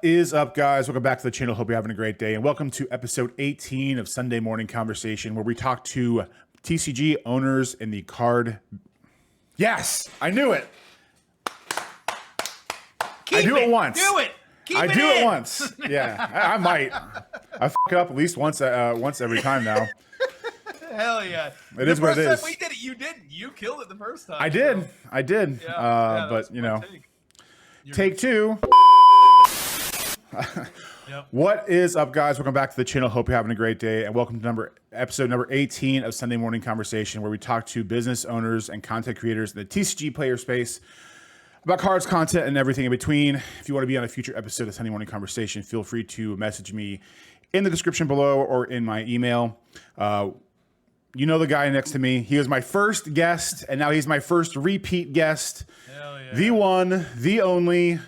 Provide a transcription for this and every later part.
is up, guys? Welcome back to the channel. Hope you're having a great day, and welcome to episode 18 of Sunday Morning Conversation, where we talk to TCG owners in the card. Yes, I knew it. I do it once. Do it. I do it once. Yeah, I might. I fuck it up at least once every time now. Hell yeah. It is what it is. The first time we did it, you didn't. You killed it the first time. I did. Yeah, but you know, take two. Yep. What is up, guys? Welcome back to the channel. Hope you're having a great day, and welcome to episode number 18 of Sunday Morning Conversation, where we talk to business owners and content creators in the TCG player space about cards, content, and everything in between. If you want to be on a future episode of Sunday Morning Conversation, feel free to message me in the description below or in my email. You know the guy next to me. He was my first guest, and now he's my first repeat guest. Hell yeah. The one, the only,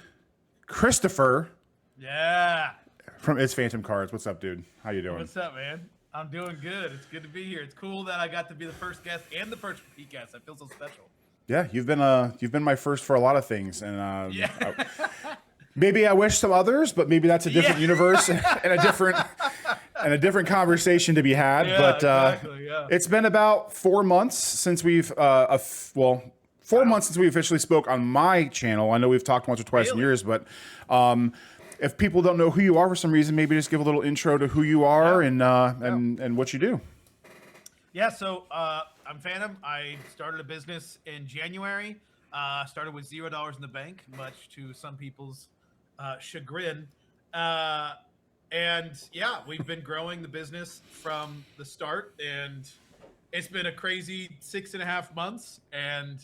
Christopher. Yeah. From ItsPhantomCards. What's up, dude? How you doing? What's up, man? I'm doing good. It's good to be here. It's cool that I got to be the first guest and the first repeat guest. I feel so special. Yeah, you've been my first for a lot of things, and Yeah. maybe I wish some others, but maybe that's a different universe and a different conversation to be had. Yeah, but exactly, yeah. It's been about 4 months since we've 4 months since we officially spoke on my channel. I know we've talked once or twice in years, but if people don't know who you are for some reason, maybe just give a little intro to who you are and what you do. Yeah, so I'm Phantom. I started a business in January. Started with $0 in the bank, much to some people's chagrin. And yeah, we've been growing the business from the start, and it's been a crazy 6.5 months. And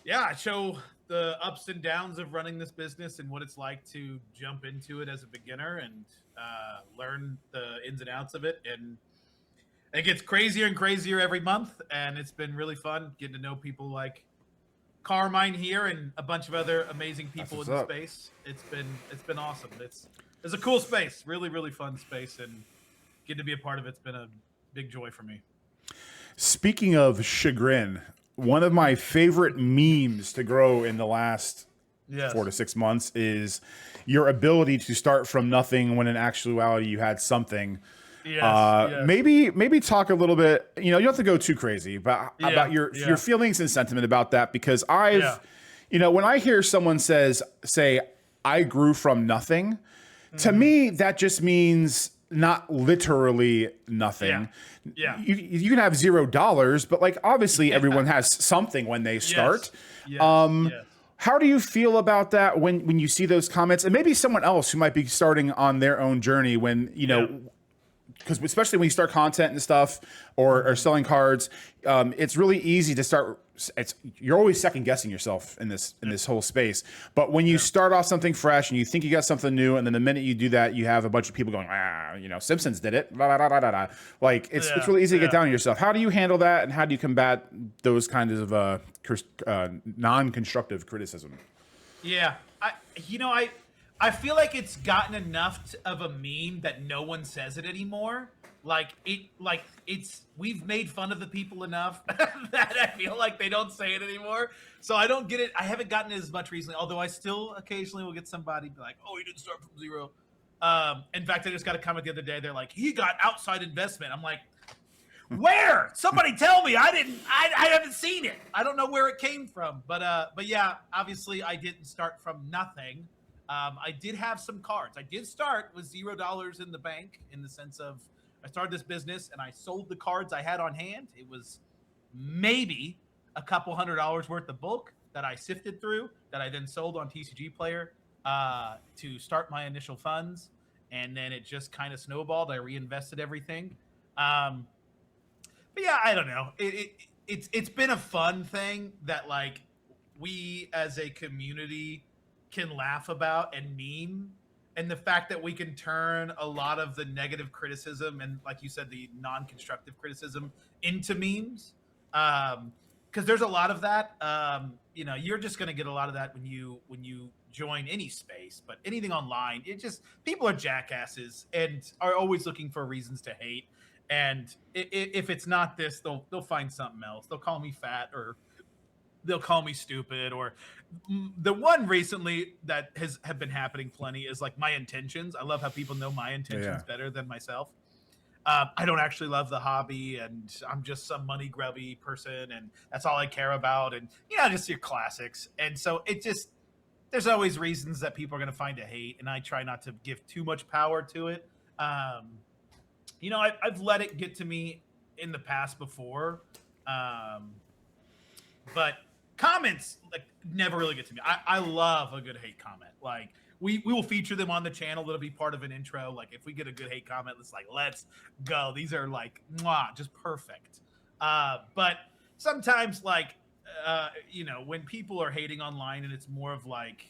yeah, I show the ups and downs of running this business and what it's like to jump into it as a beginner and learn the ins and outs of it. And it gets crazier and crazier every month, and it's been really fun getting to know people like Carmine here and a bunch of other amazing people in the space. It's been awesome. It's a cool space, really fun space, and getting to be a part of it's been a big joy for me. Speaking of chagrin, one of my favorite memes to grow in the last 4 to 6 months is your ability to start from nothing when in actuality you had something. Yes. Maybe talk a little bit, you don't have to go too crazy, but about your feelings and sentiment about that, because when I hear someone say I grew from nothing, to me that just means not literally nothing. Yeah. You can have $0, but like obviously everyone has something when they start. Yes. How do you feel about that when you see those comments, and maybe someone else who might be starting on their own journey when because especially when you start content and stuff or selling cards, it's really easy to start. You're always second guessing yourself in this whole space. But when you start off something fresh and you think you got something new, and then the minute you do that, you have a bunch of people going, Simpsons did it. Blah, blah, blah, blah, blah. Like it's really easy to get down on yourself. How do you handle that, and how do you combat those kinds of non-constructive criticism? Yeah, I feel like it's gotten enough of a meme that no one says it anymore. We've made fun of the people enough that I feel like they don't say it anymore. So I don't get it. I haven't gotten it as much recently, although I still occasionally will get somebody be like, "Oh, you didn't start from zero." In fact, I just got a comment the other day. They're like, "He got outside investment." I'm like, "Where? Somebody tell me. I haven't seen it. I don't know where it came from." But yeah, obviously I didn't start from nothing. I did have some cards. I did start with $0 in the bank, in the sense of I started this business and I sold the cards I had on hand. It was maybe a couple $100 worth of bulk that I sifted through, that I then sold on Tcgplayer to start my initial funds. And then it just kind of snowballed. I reinvested everything. But yeah, I don't know. It's been a fun thing that like we as a community can laugh about and meme, and the fact that we can turn a lot of the negative criticism and, like you said, the non-constructive criticism into memes, because there's a lot of that. You're just going to get a lot of that when you join any space, but anything online, people are jackasses and are always looking for reasons to hate. And if it's not this, they'll find something else. They'll call me fat or they'll call me stupid, or the one recently that have been happening plenty is like my intentions. I love how people know my intentions better than myself. I don't actually love the hobby, and I'm just some money grubby person, and that's all I care about. And just your classics. And so there's always reasons that people are going to find a hate, and I try not to give too much power to it. I've let it get to me in the past before, but comments like never really get to me. I love a good hate comment. Like we will feature them on the channel. That'll be part of an intro. Like if we get a good hate comment, it's like, let's go. These are like just perfect. But sometimes when people are hating online and it's more of like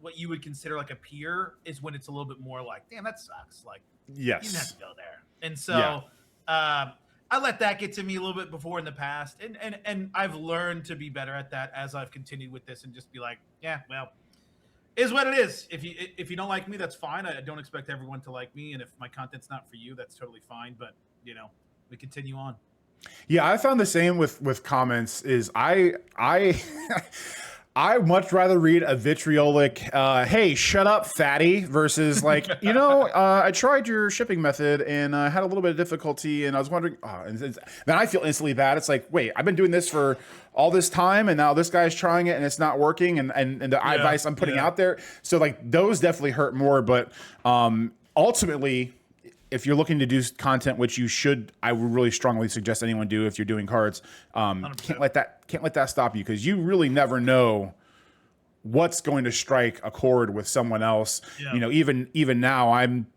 what you would consider like a peer is when it's a little bit more like, damn, that sucks. Like, yes, you didn't have to go there. And so I let that get to me a little bit before in the past. And I've learned to be better at that as I've continued with this and just be like, yeah, well, is what it is. If you don't like me, that's fine. I don't expect everyone to like me. And if my content's not for you, that's totally fine. But, we continue on. Yeah, I found the same with comments is I I much rather read a vitriolic, hey, shut up, fatty, versus like, I tried your shipping method and I had a little bit of difficulty and I was wondering, then I feel instantly bad. It's like, wait, I've been doing this for all this time and now this guy's trying it and it's not working and the advice I'm putting out there. So like those definitely hurt more, but ultimately, if you're looking to do content, which you should, I would really strongly suggest anyone do if you're doing cards. Can't let that stop you because you really never know what's going to strike a chord with someone else. Yeah. Even now, I'm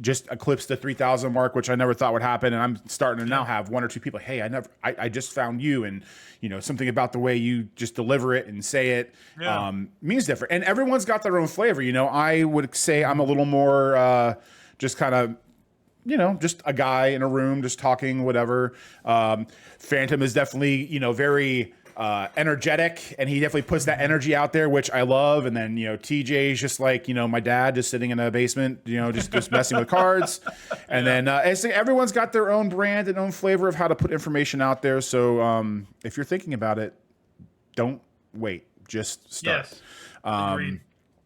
just eclipsed the 3,000 mark, which I never thought would happen, and I'm starting to now have one or two people. Hey, I just found you, and something about the way you just deliver it and say it means different. And everyone's got their own flavor. I would say I'm a little more just kind of. Just a guy in a room, just talking, whatever. Phantom is definitely, very energetic, and he definitely puts that energy out there, which I love. And then, TJ is just like, my dad, just sitting in a basement, just messing with cards. And then everyone's got their own brand and own flavor of how to put information out there. So if you're thinking about it, don't wait, just start. Yes.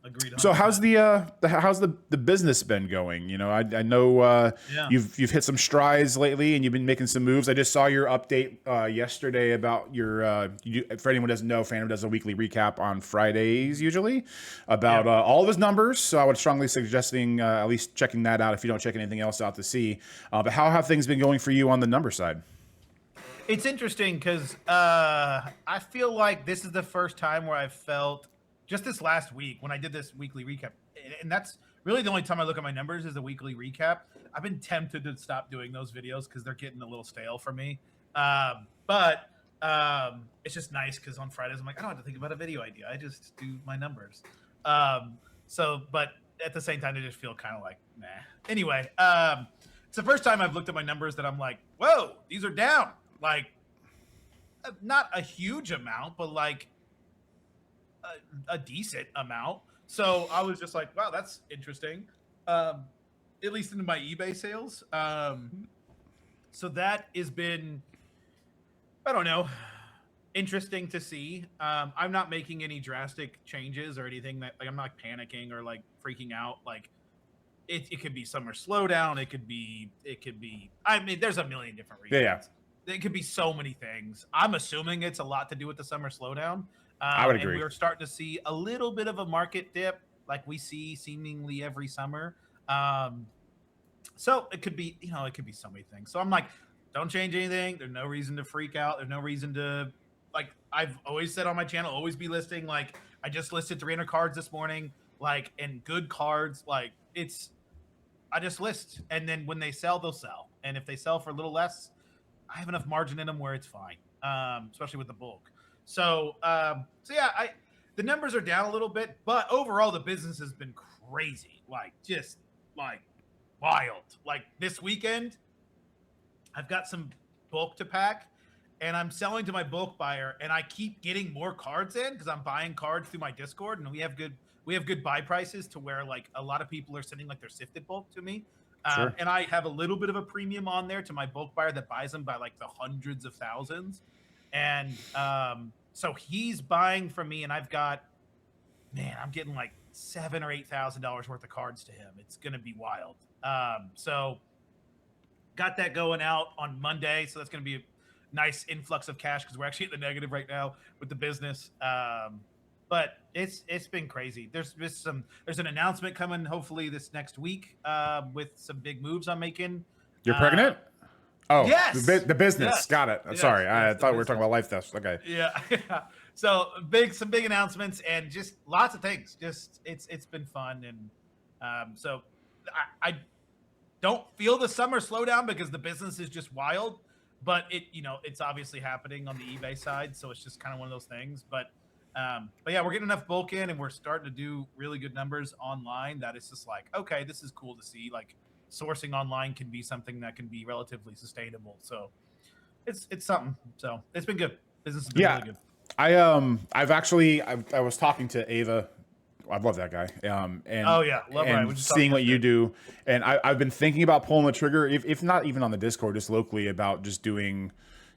Agreed. So how's the business been going? I know you've hit some strides lately and you've been making some moves. I just saw your update yesterday about your for anyone who doesn't know, Phantom does a weekly recap on Fridays usually about all of his numbers. So I would strongly suggesting at least checking that out if you don't check anything else out to see. But how have things been going for you on the number side? It's interesting because I feel like this is the first time where I've felt. Just this last week when I did this weekly recap, and that's really the only time I look at my numbers is the weekly recap. I've been tempted to stop doing those videos because they're getting a little stale for me. But it's just nice because on Fridays I'm like, I don't have to think about a video idea. I just do my numbers. But at the same time, I just feel kind of like, nah. Anyway, it's the first time I've looked at my numbers that I'm like, whoa, these are down. Like, not a huge amount, but like, a decent amount. So I was just like, wow, that's interesting. At least into my eBay sales. So that has been, I don't know, interesting to see. I'm not making any drastic changes or anything that like I'm not panicking or like freaking out. Like it could be summer slowdown. It could be, I mean, there's a million different reasons. Yeah. It could be so many things. I'm assuming it's a lot to do with the summer slowdown. I would agree. And we're starting to see a little bit of a market dip like we see seemingly every summer. So it could be, it could be so many things. So I'm like, don't change anything. There's no reason to freak out. There's no reason to, like, I've always said on my channel, always be listing. Like, I just listed 300 cards this morning, like, and good cards. Like, I just list. And then when they sell, they'll sell. And if they sell for a little less, I have enough margin in them where it's fine, especially with the bulk. So yeah, the numbers are down a little bit, but overall the business has been crazy, like just like wild. Like this weekend, I've got some bulk to pack, and I'm selling to my bulk buyer, and I keep getting more cards in because I'm buying cards through my Discord, and we have good buy prices to where like a lot of people are sending like their sifted bulk to me. Sure. And I have a little bit of a premium on there to my bulk buyer that buys them by like the hundreds of thousands. And So he's buying from me, and I've got, man, I'm getting like $7,000 or $8,000 worth of cards to him. It's gonna be wild. So got that going out on Monday, so that's gonna be a nice influx of cash because we're actually at the negative right now with the business. But it's been crazy. There's an announcement coming hopefully this next week with some big moves I'm making. You're pregnant? Oh, Yes. the business. Yes. Got it. Yes. Sorry, I Yes, the thought we were talking business. about life thefts. Okay. Yeah. So some big announcements and just lots of things. Just it's been fun and so I don't feel the summer slowdown because the business is just wild, but it's obviously happening on the eBay side, so it's just kind of one of those things. But yeah, we're getting enough bulk in and we're starting to do really good numbers online that it's just like, okay, this is cool to see. Like sourcing online can be something that can be relatively sustainable. So it's something. So it's been good. Business has been really good. I was talking to Ava. I love that guy. And Oh yeah, love Ryan. and seeing what you do, and I've been thinking about pulling the trigger, if not even on the Discord, just locally, about just doing,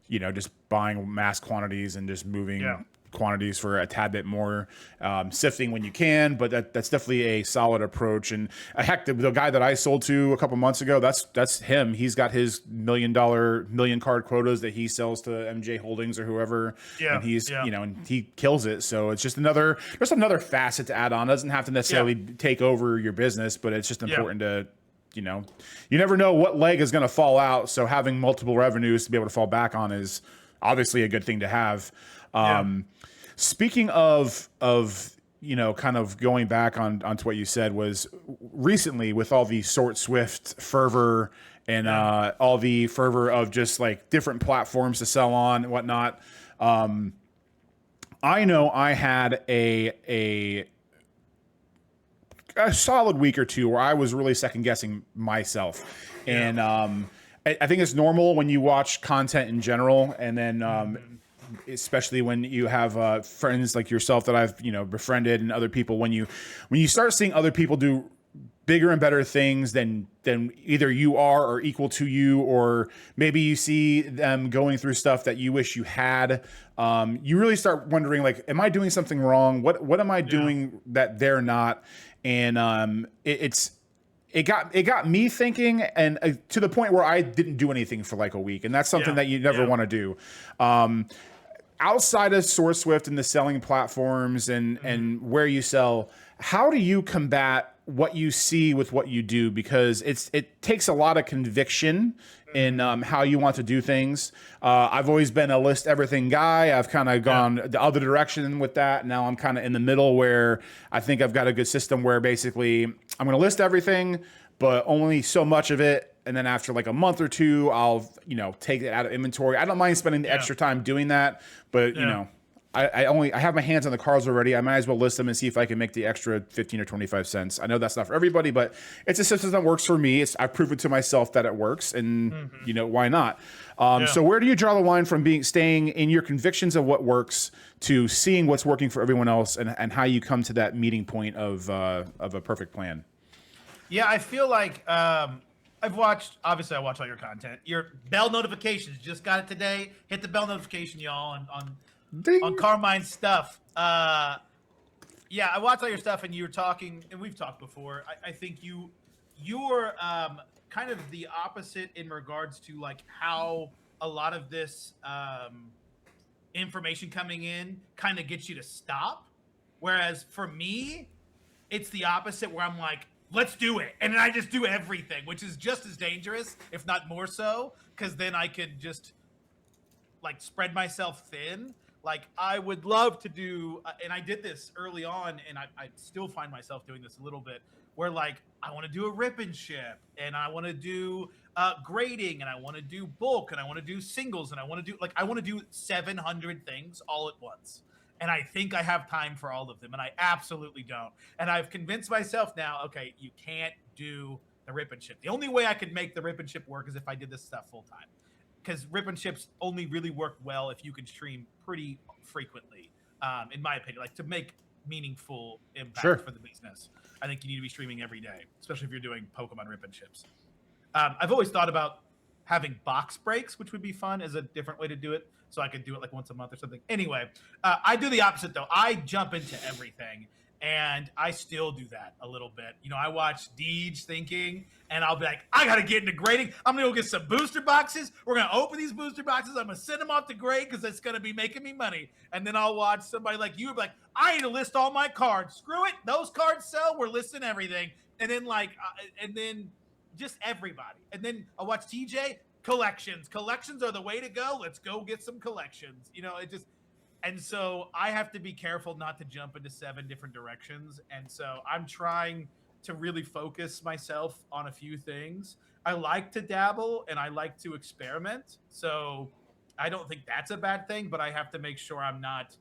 just buying mass quantities and just moving quantities for a tad bit more, sifting when you can. But that's definitely a solid approach. And heck, the guy that I sold to a couple months ago, that's him. He's got his million card quotas that he sells to MJ Holdings or whoever. Yeah, and he's and he kills it. So it's just another facet to add on. It doesn't have to necessarily take over your business, but it's just important to. You never know what leg is going to fall out. So having multiple revenues to be able to fall back on is obviously a good thing to have. Speaking of kind of going back onto what you said, was recently with all the Sort Swift fervor and all the fervor of just like different platforms to sell on and whatnot. I know I had a solid week or two where I was really second guessing myself. And I think it's normal when you watch content in general, and then especially when you have friends like yourself that I've befriended, and other people, when you start seeing other people do bigger and better things than either you are or equal to you, or maybe you see them going through stuff that you wish you had, you really start wondering, like, am I doing something wrong? What am I doing that they're not? And it got me thinking, and to the point where I didn't do anything for like a week, and that's something that you never want to do. Outside of SourceSwift and the selling platforms and where you sell, how do you combat what you see with what you do? Because it takes a lot of conviction in how you want to do things. I've always been a list everything guy. I've kind of gone the other direction with that. Now I'm kind of in the middle, where I think I've got a good system where basically I'm going to list everything, but only so much of it. And then after like a month or two, I'll, take it out of inventory. I don't mind spending the extra time doing that, but I have my hands on the cards already. I might as well list them and see if I can make the extra 15 or 25 cents. I know that's not for everybody, but it's a system that works for me. I've proven to myself that it works, and why not? So where do you draw the line from staying in your convictions of what works to seeing what's working for everyone else, and how you come to that meeting point of a perfect plan? Yeah, I feel like I watch all your content. Your bell notifications, just got it today. Hit the bell notification, y'all, on Carmine's stuff. I watch all your stuff, and you were talking, and we've talked before. I think you're kind of the opposite in regards to like how a lot of this information coming in kind of gets you to stop. Whereas for me, it's the opposite, where I'm like, let's do it. And then I just do everything, which is just as dangerous, if not more so, because then I could just like spread myself thin. Like I would love to do, and I did this early on, and I still find myself doing this a little bit, where like I want to do a rip and ship, and I want to do grading, and I want to do bulk, and I want to do singles, and I want to do 700 things all at once. And I think I have time for all of them, and I absolutely don't. And I've convinced myself now, okay, you can't do the rip and ship. The only way I could make the rip and ship work is if I did this stuff full time. Because rip and ships only really work well if you can stream pretty frequently, in my opinion, like to make meaningful impact for the business. I think you need to be streaming every day, especially if you're doing Pokemon rip and ships. I've always thought about having box breaks, which would be fun as a different way to do it. so I could do it like once a month or something. Anyway, I do the opposite though. I jump into everything. And I still do that a little bit. You know, I watch Deej thinking, and I'll be like, I gotta get into grading. I'm gonna go get some booster boxes. We're gonna open these booster boxes. I'm gonna send them off to grade because it's gonna be making me money. And then I'll watch somebody like you be like, I need to list all my cards. Screw it, those cards sell. We're listing everything. And then and then just everybody. And then I'll watch TJ collections. Collections are the way to go. Let's go get some collections. You know, it just. And so I have to be careful not to jump into 7 different directions. And so I'm trying to really focus myself on a few things. I like to dabble and I like to experiment. So I don't think that's a bad thing, but I have to make sure I'm not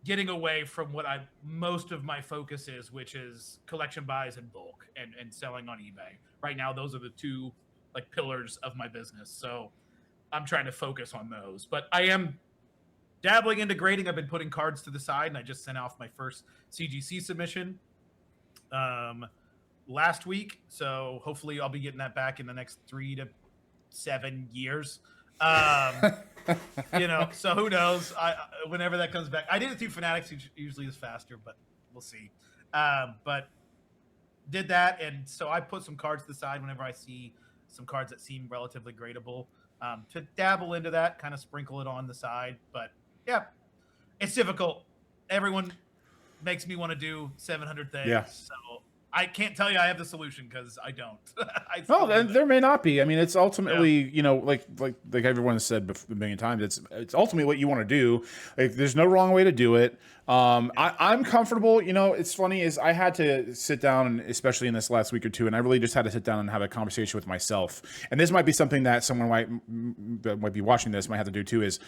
getting away from what most of my focus is, which is collection buys in bulk and selling on eBay. Right now, those are the 2 like pillars of my business. So I'm trying to focus on those, but I am dabbling into grading. I've been putting cards to the side, and I just sent off my first CGC submission last week. So hopefully I'll be getting that back in the next 3 to 7 years. You know, so who knows? Whenever that comes back, I did it through Fanatics, which usually is faster, but we'll see. But did that, and so I put some cards to the side whenever I see some cards that seem relatively gradable. To dabble into that, kind of sprinkle it on the side. But yeah, it's difficult. Everyone makes me want to do 700 things. Yeah. So I can't tell you I have the solution because I don't. Well, there may not be. I mean, it's ultimately, you know, like everyone has said a million times, it's ultimately what you want to do. Like, there's no wrong way to do it. I'm comfortable. You know, it's funny is I had to sit down, especially in this last week or two, and I really just had to sit down and have a conversation with myself. And this might be something that someone might be watching this might have to do too. Is,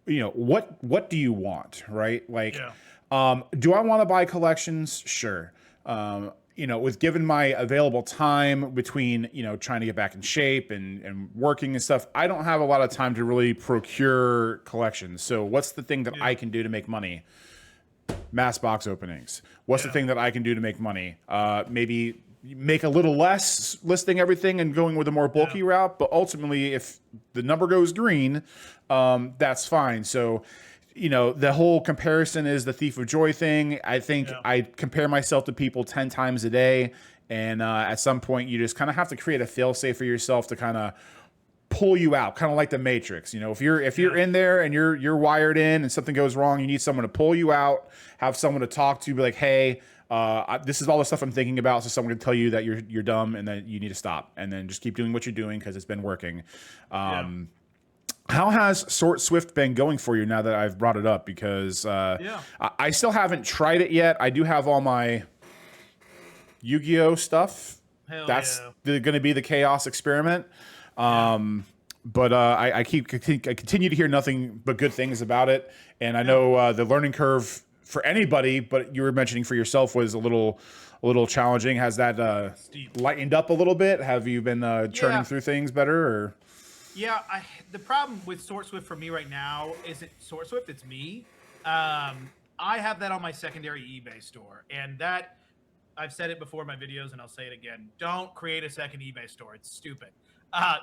you know, what do you want, right? Like, do I want to buy collections? Sure. You know, with given my available time between, you know, trying to get back in shape and working and stuff, I don't have a lot of time to really procure collections. So what's the thing that I can do to make money? Mass box openings. What's the thing that I can do to make money? Maybe make a little less listing everything and going with a more bulky route. But ultimately, if the number goes green, that's fine. So, you know, the whole comparison is the thief of joy thing. I think I compare myself to people 10 times a day. And at some point, you just kind of have to create a fail-safe for yourself to kind of pull you out, kind of like the Matrix. You know, if you're in there and you're wired in and something goes wrong, you need someone to pull you out, have someone to talk to, be like, hey, this is all the stuff I'm thinking about. So someone can tell you that you're dumb and that you need to stop, and then just keep doing what you're doing because it's been working. How has Sort Swift been going for you now that I've brought it up? Because I still haven't tried it yet. I do have all my Yu-Gi-Oh stuff. That's going to be the Chaos Experiment. But I continue to hear nothing but good things about it. And I know the learning curve for anybody, but you were mentioning for yourself, was a little challenging. Has that lightened up a little bit? Have you been churning through things better? Or? Yeah, the problem with Sort Swift for me right now isn't Sort Swift, it's me. I have that on my secondary eBay store, and that, I've said it before in my videos, and I'll say it again. Don't create a second eBay store. It's stupid.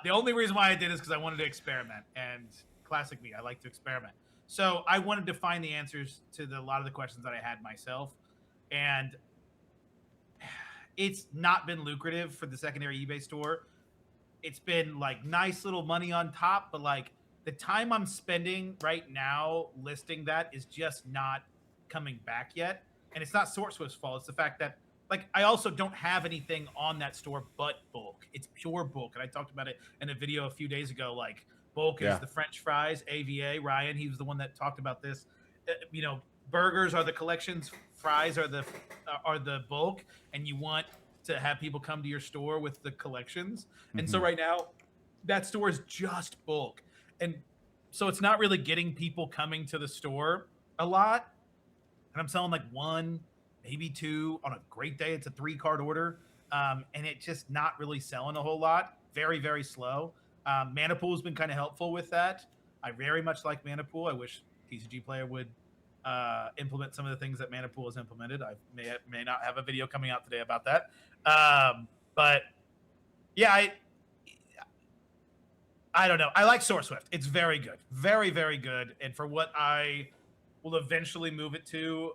The only reason why I did is because I wanted to experiment, and classic me, I like to experiment. So I wanted to find the answers to a lot of the questions that I had myself, and it's not been lucrative for the secondary eBay store. It's been like nice little money on top, but like the time I'm spending right now listing that is just not coming back yet. And it's not Sort Swift's fault. It's the fact that, like, I also don't have anything on that store but bulk. It's pure bulk. And I talked about it in a video a few days ago. Like, bulk is the French fries, AVA. Ryan, he was the one that talked about this. You know, burgers are the collections, fries are the bulk, and you want to have people come to your store with the collections. And so right now, that store is just bulk. And so it's not really getting people coming to the store a lot. And I'm selling like 1, maybe 2. On a great day, it's a 3-card order. And it's just not really selling a whole lot. Very, very slow. Manapool has been kind of helpful with that. I very much like Manapool. I wish Tcgplayer would implement some of the things that Manapool has implemented. I may not have a video coming out today about that. But yeah, I don't know. I like SourceSwift. It's very good. Very, very good. And for what I will eventually move it to,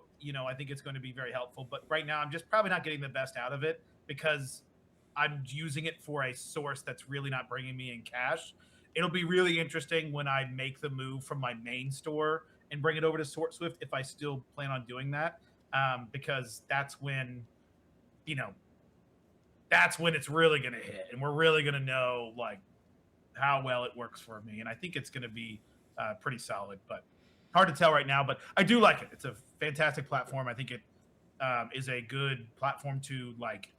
I think it's going to be very helpful. But right now, I'm just probably not getting the best out of it because I'm using it for a source that's really not bringing me in cash. It'll be really interesting when I make the move from my main store and bring it over to SourceSwift if I still plan on doing that, because that's when, it's really going to hit, and we're really going to know like how well it works for me. And I think it's going to be pretty solid, but hard to tell right now. But I do like it. It's a fantastic platform. I think it is a good platform to like.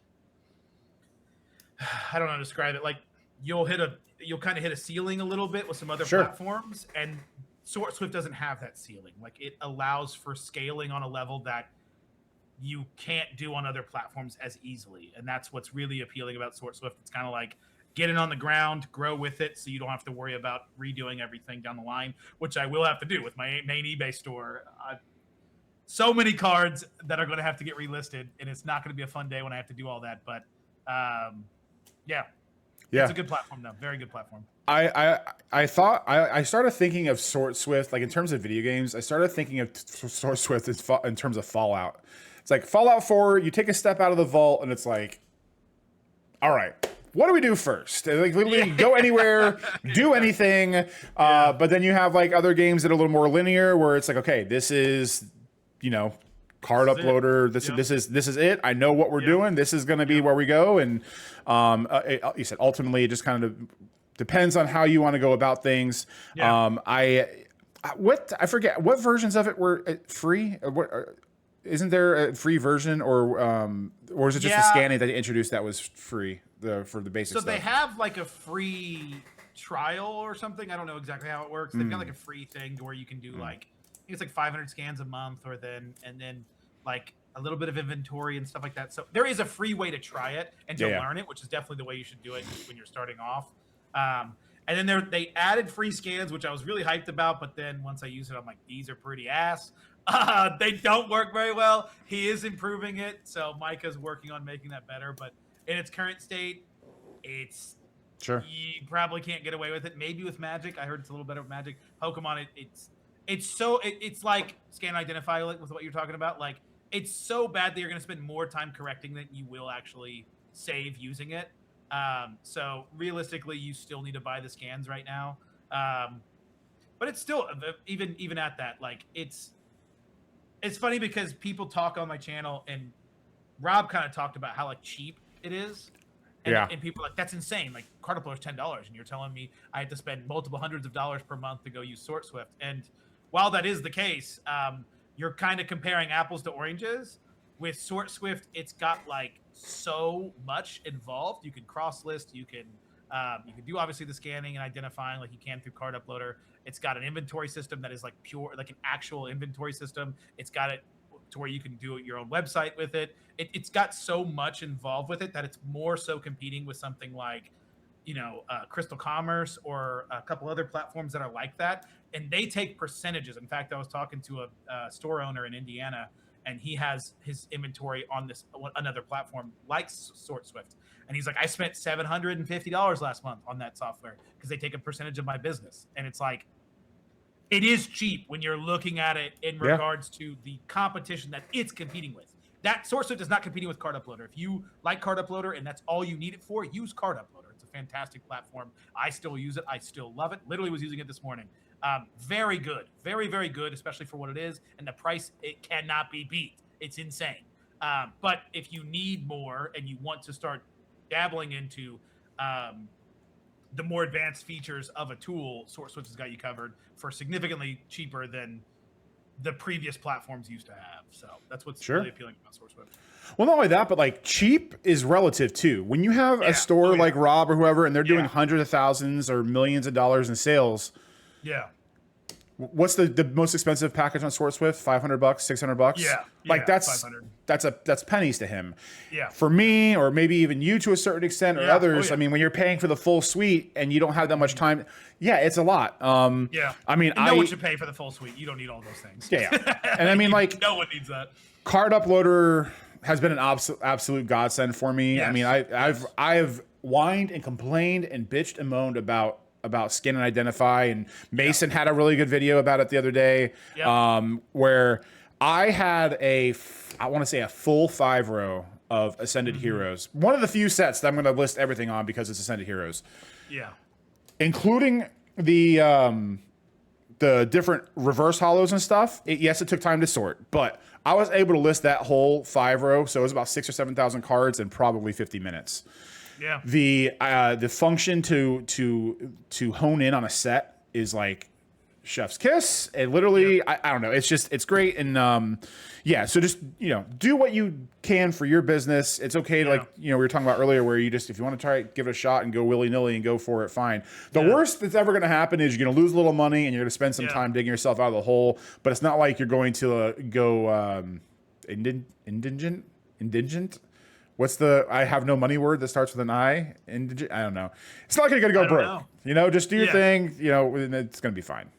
I don't know how to describe it. Like you'll kind of hit a ceiling a little bit with some other platforms, and SourceSwift doesn't have that ceiling. Like it allows for scaling on a level that you can't do on other platforms as easily, and that's what's really appealing about SourceSwift. It's kind of like get it on the ground, grow with it, so you don't have to worry about redoing everything down the line, which I will have to do with my main eBay store. So many cards that are going to have to get relisted, and it's not going to be a fun day when I have to do all that. But yeah, it's a good platform, though. Very good platform. I thought I started thinking of SourceSwift, like in terms of video games. I started thinking of SourceSwift in terms of Fallout. It's like Fallout 4, you take a step out of the vault, and it's like, all right, what do we do first? Like literally go anywhere, do anything. But then you have like other games that are a little more linear, where it's like, okay, this is, card uploader. This is it. I know what we're doing. This is going to be where we go. And you said ultimately, it just kind of depends on how you want to go about things. Yeah. I forget what versions of it were free. Isn't there a free version, or is it just the scanning that they introduced that was free for the basic stuff? So they have like a free trial or something. I don't know exactly how it works. They've got like a free thing to where you can do like, I think it's like 500 scans a month, and then like a little bit of inventory and stuff like that. So there is a free way to try it and to learn it, which is definitely the way you should do it when you're starting off. And then they added free scans, which I was really hyped about. But then once I use it, I'm like, these are pretty ass. They don't work very well. He is improving it. So Micah's working on making that better. But in its current state, it's you probably can't get away with it. Maybe with Magic. I heard it's a little better with Magic. Pokemon, it's like scan identify, like with what you're talking about. Like it's so bad that you're going to spend more time correcting than you will actually save using it. So realistically, you still need to buy the scans right now. But it's still even at that, like it's funny because people talk on my channel, and Rob kind of talked about how like cheap it is. And people are like, that's insane. Like card upload is $10, and you're telling me I have to spend multiple hundreds of dollars per month to go use SourceSwift. And while that is the case, you're kind of comparing apples to oranges. With SourceSwift, it's got like so much involved. You can cross list. You can do obviously the scanning and identifying like you can through Card Uploader. It's got an inventory system that is like pure, like an actual inventory system. It's got it to where you can do your own website with it. It's got so much involved with it that it's more so competing with something like, Crystal Commerce or a couple other platforms that are like that. And they take percentages. In fact, I was talking to a store owner in Indiana, and he has his inventory on another platform like SourceSwift. And he's like, I spent $750 last month on that software because they take a percentage of my business. And it's like, it is cheap when you're looking at it in regards to the competition that it's competing with. That SourceSwift is not competing with Card Uploader. If you like Card Uploader and that's all you need it for, use Card Uploader. It's a fantastic platform. I still use it. I still love it. Literally was using it this morning. Very good. Very, very good, especially for what it is. And the price, it cannot be beat. It's insane. But if you need more and you want to start dabbling into the more advanced features of a tool, SourceSwift has got you covered for significantly cheaper than the previous platforms used to have. So that's what's really appealing about SourceSwift. Well, not only that, but like cheap is relative too. When you have a store like Rob or whoever, and they're doing hundreds of thousands or millions of dollars in sales. Yeah. What's the most expensive package on SourceSwift? $500, $600? Yeah. Like that's 500. that's pennies to him. Yeah. For me, or maybe even you to a certain extent, or others. I mean, when you're paying for the full suite and you don't have that much time, it's a lot. I mean, you know what you pay for the full suite. You don't need all those things. Yeah. And I mean, like, no one needs that. Card Uploader has been an absolute godsend for me. Yes. I mean, I've whined and complained and bitched and moaned about scan and identify, and Mason had a really good video about it the other day, where I had I want to say a full 5-row of Ascended Heroes. One of the few sets that I'm going to list everything on because it's Ascended Heroes. Yeah. Including the different reverse hollows and stuff. Yes, it took time to sort, but I was able to list that whole 5-row. So it was about 6,000 or 7,000 cards in probably 50 minutes. Yeah. The function to hone in on a set is like chef's kiss. It literally, I don't know. It's great. And yeah, so just, do what you can for your business. It's okay to like, we were talking about earlier where if you want to try it, give it a shot and go willy-nilly and go for it, fine. The worst that's ever going to happen is you're going to lose a little money and you're going to spend some time digging yourself out of the hole, but it's not like you're going to go indigent. What's the I have no money word that starts with an I? Indigent? I don't know. It's not like you're going to go broke. Just do your thing, and it's going to be fine.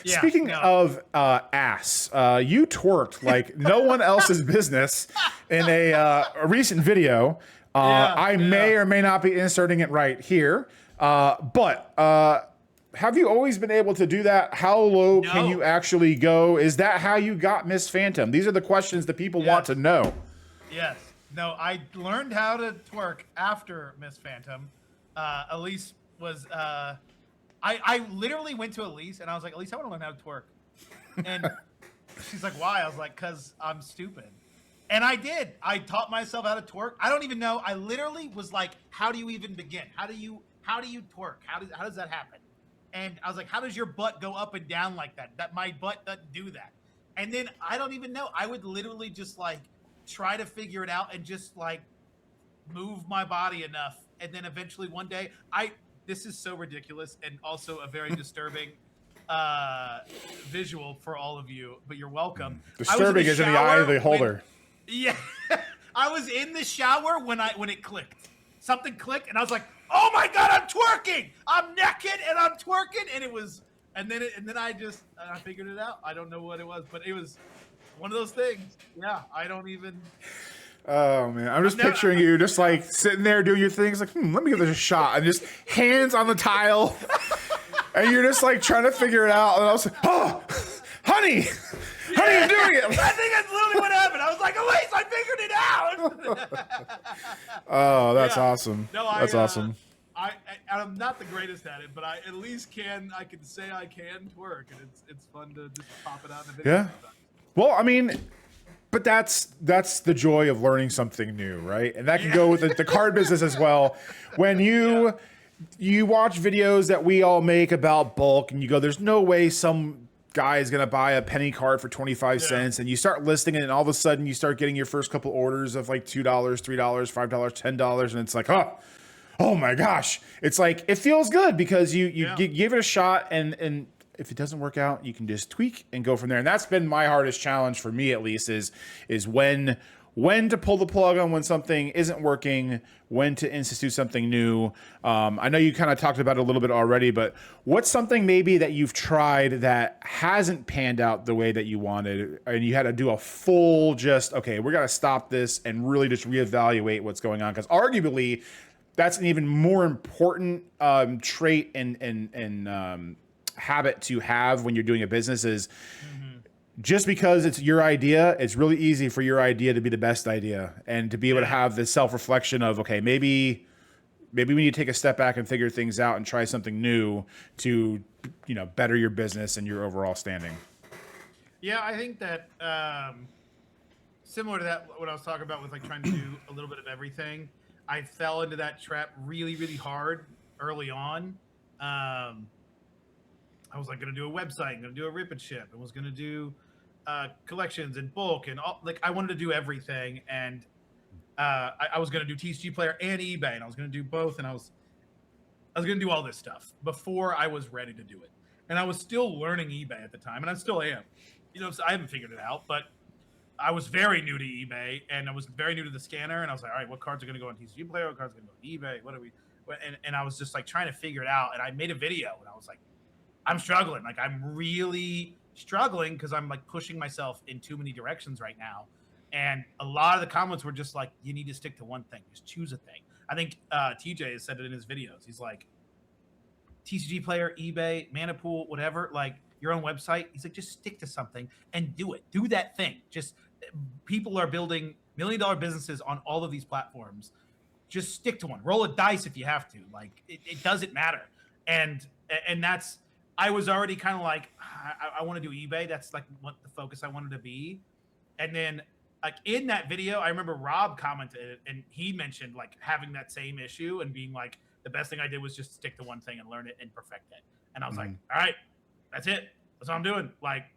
Yeah, Speaking of ass, you twerked like no one else's business in a recent video. I may or may not be inserting it right here, but have you always been able to do that? How low can you actually go? Is that how you got Miss Phantom? These are the questions that people want to know. Yes. No, I learned how to twerk after Miss Phantom. Elise was... I literally went to Elise and I was like, Elise, I want to learn how to twerk. And she's like, why? I was like, because I'm stupid. And I did. I taught myself how to twerk. I don't even know. I literally was like, how do you even begin? How do you twerk? How does that happen? And I was like, how does your butt go up and down like that? That my butt doesn't do that. And then I don't even know. I would literally just like try to figure it out and just like move my body enough. And then eventually one day this is so ridiculous and also a very disturbing visual for all of you, but you're welcome. Disturbing is in the eye of the beholder. I was in the shower when it clicked. Something clicked, and I was like, "Oh my god, I'm twerking! I'm naked and I'm twerking!" And it was, and then I figured it out. I don't know what it was, but it was one of those things. Yeah, I don't even. Oh man, I'm just picturing you just like sitting there doing your things, like, let me give this a shot, and just hands on the tile, and you're just like trying to figure it out, and I was like, oh, honey, you're doing it. I think that's literally what happened. I was like, Elise, I figured it out. Oh, that's awesome. No, that's awesome. I'm not the greatest at it, but I at least I can say I can twerk, and it's fun to just pop it out in a video. Yeah. Well, I mean. But that's the joy of learning something new, right? And that can go with the card business as well. When you watch videos that we all make about bulk, and you go, "There's no way some guy is gonna buy a penny card for 25 cents," and you start listing it, and all of a sudden you start getting your first couple orders of like $2, $3, $5, $10, and it's like, oh my gosh! It's like it feels good because you give it a shot, and if it doesn't work out, you can just tweak and go from there. And that's been my hardest challenge for me, at least, is when to pull the plug on when something isn't working, when to institute something new. I know you kind of talked about it a little bit already, but what's something maybe that you've tried that hasn't panned out the way that you wanted, and you had to do a full okay, we got to stop this and really just reevaluate what's going on? Because arguably, that's an even more important trait and habit to have when you're doing a business is just because it's your idea, it's really easy for your idea to be the best idea and to be able to have this self-reflection of, okay, maybe we need to take a step back and figure things out and try something new to, better your business and your overall standing. Yeah, I think that similar to that, what I was talking about with like trying to do a little bit of everything, I fell into that trap really, really hard early on. I was like going to do a website, going to do a rip and ship, and was going to do collections and bulk and all. Like I wanted to do everything, and I was going to do Tcgplayer and eBay, and I was going to do both, and I was going to do all this stuff before I was ready to do it. And I was still learning eBay at the time, and I still am. So I haven't figured it out, but I was very new to eBay, and I was very new to the scanner, and I was like, all right, what cards are going to go on Tcgplayer? What cards are going to go on eBay? What are we? And I was just like trying to figure it out, and I made a video, and I was like, I'm struggling. Like I'm really struggling because I'm like pushing myself in too many directions right now. And a lot of the comments were just like, you need to stick to one thing. Just choose a thing. I think TJ has said it in his videos. He's like, Tcgplayer, eBay, Manapool, whatever, like your own website. He's like, just stick to something and do it. Do that thing. Just people are building $1 million businesses on all of these platforms. Just stick to one. Roll a dice if you have to. Like it doesn't matter. And that's I was already kind of like I want to do eBay. That's like what the focus I wanted to be. And then like in that video, I remember Rob commented and he mentioned like having that same issue and being like, the best thing I did was just stick to one thing and learn it and perfect it. And I was like, all right, that's it. That's what I'm doing. Like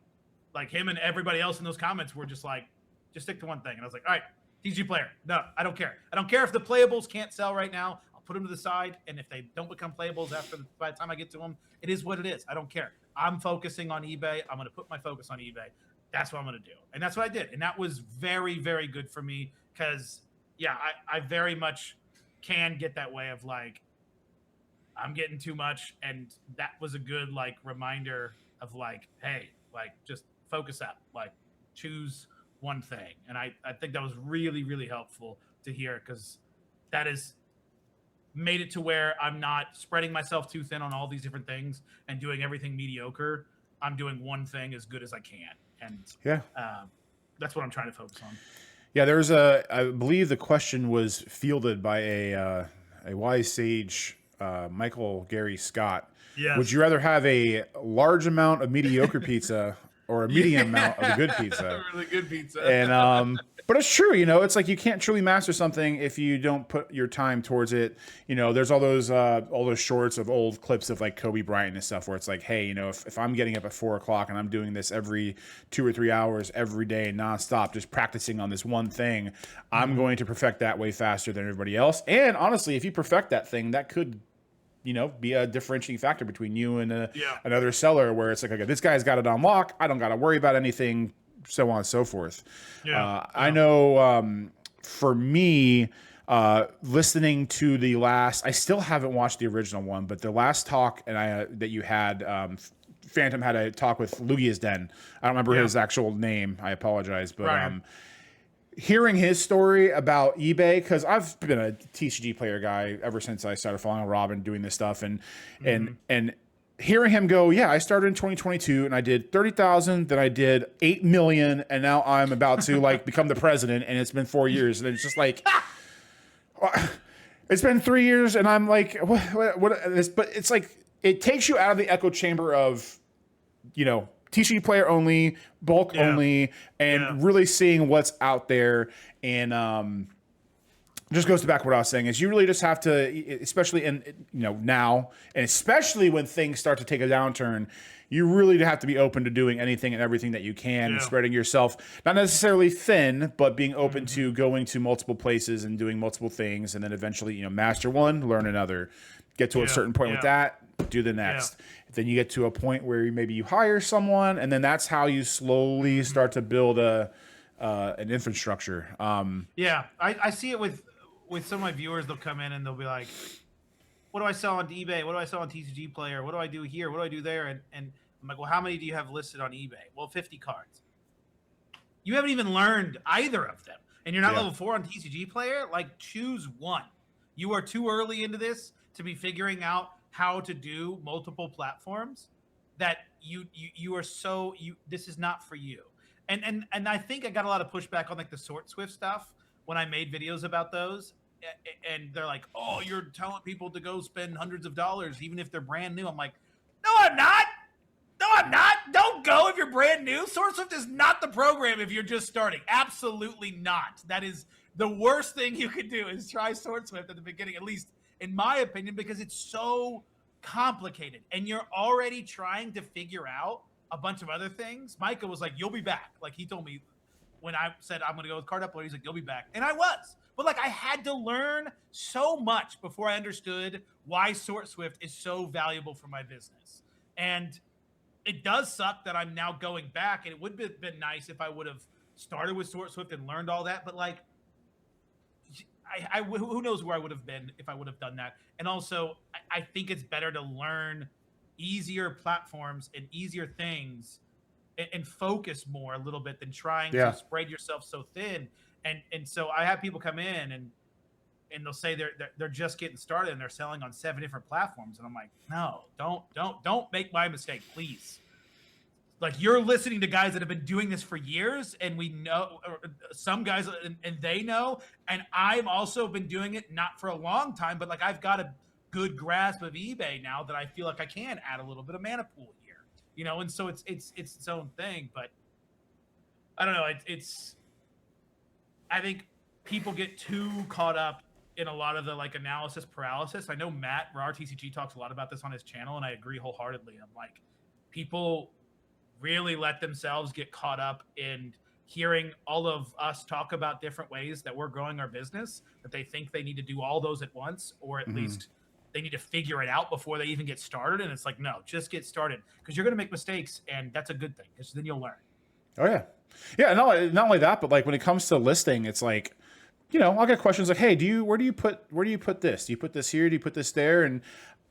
him and everybody else in those comments were just like, just stick to one thing. And I was like, all right, Tcgplayer. No, I don't care. I don't care if the playables can't sell right now. I'll put them to the side. And if they don't become playables by the time I get to them, it is what it is. I don't care. I'm focusing on eBay. I'm going to put my focus on eBay. That's what I'm going to do. And that's what I did. And that was very, very good for me because, yeah, I very much can get that way of like, I'm getting too much. And that was a good like reminder of like, hey, like just focus up, like choose one thing. And I think that was really, really helpful to hear because that has made it to where I'm not spreading myself too thin on all these different things and doing everything mediocre. I'm doing one thing as good as I can. And that's what I'm trying to focus on. Yeah, there's I believe the question was fielded by a wise sage, Michael Gary Scott. Yes. Would you rather have a large amount of mediocre pizza or a medium amount of a good pizza? Really good pizza. And but it's true, you know, it's like you can't truly master something if you don't put your time towards it. You know, there's all those shorts of old clips of like Kobe Bryant and stuff where it's like, hey, you know, if I'm getting up at 4 o'clock and I'm doing this every 2 or 3 hours every day nonstop, just practicing on this one thing, I'm going to perfect that way faster than everybody else. And honestly, if you perfect that thing, that could, you know, be a differentiating factor between you and another seller where it's like, okay, this guy's got it on lock. I don't got to worry about anything, so on and so forth. I know for me, listening to the last, I still haven't watched the original one, but the last talk that you had, Phantom had a talk with Lugia's Den. I don't remember his actual name. I apologize, but hearing his story about eBay, because I've been a Tcgplayer guy ever since I started following Rob and doing this stuff, and hearing him go, yeah, I started in 2022 and I did 30,000, then I did 8 million, and now I'm about to like become the president, and it's been 4 years, and it's just like, it's been 3 years, and I'm like, what? But it's like it takes you out of the echo chamber of, you know, Tcgplayer only, bulk only, and really seeing what's out there. And just goes back to what I was saying is you really just have to, especially in, you know, now, and especially when things start to take a downturn, you really have to be open to doing anything and everything that you can, and spreading yourself, not necessarily thin, but being open to going to multiple places and doing multiple things, and then eventually, you know, master one, learn another, get to a certain point with that, do the next. Then you get to a point where maybe you hire someone, and then that's how you slowly start to build an infrastructure. I see it with some of my viewers. They'll come in and they'll be like, what do I sell on eBay? What do I sell on Tcgplayer? What do I do here? What do I do there? And I'm like, well, how many do you have listed on eBay? Well, 50 cards. You haven't even learned either of them. And you're not level 4 on Tcgplayer? Like, choose one. You are too early into this to be figuring out how to do multiple platforms that you are so this is not for you. And I think I got a lot of pushback on like the Sort Swift stuff when I made videos about those, and they're like, oh, you're telling people to go spend hundreds of dollars even if they're brand new. I'm like, no, I'm not. Don't go if you're brand new. Sort Swift is not the program if you're just starting. Absolutely not. That is the worst thing you could do, is try Sort Swift at the beginning, at least in my opinion, because it's so complicated and you're already trying to figure out a bunch of other things. Micah was like, you'll be back. Like, he told me when I said I'm going to go with Card Upload, he's like, you'll be back. And I was. But like, I had to learn so much before I understood why Sort Swift is so valuable for my business. And it does suck that I'm now going back, and it would have been nice if I would have started with Sort Swift and learned all that. But like, who knows where I would have been if I would have done that. And also, I think it's better to learn easier platforms and easier things and focus more a little bit than trying to spread yourself so thin. And so I have people come in and and they'll say they're just getting started and they're selling on 7 different platforms, and I'm like, no, don't make my mistake, please. Like, you're listening to guys that have been doing this for years, and we know some guys, and they know, and I've also been doing it not for a long time, but like I've got a good grasp of eBay now that I feel like I can add a little bit of mana pool here, you know, and so it's its own thing. But I don't know, I think people get too caught up in a lot of the like analysis paralysis. I know Matt RTCG talks a lot about this on his channel, and I agree wholeheartedly. I'm like, people really let themselves get caught up in hearing all of us talk about different ways that we're growing our business, that they think they need to do all those at once, or at least they need to figure it out before they even get started. And it's like, no, just get started, because you're going to make mistakes, and that's a good thing, because then you'll learn. Oh yeah. Yeah. Not only that, but like when it comes to listing, it's like, you know, I'll get questions like, hey, where do you put this? Do you put this here? Do you put this there? And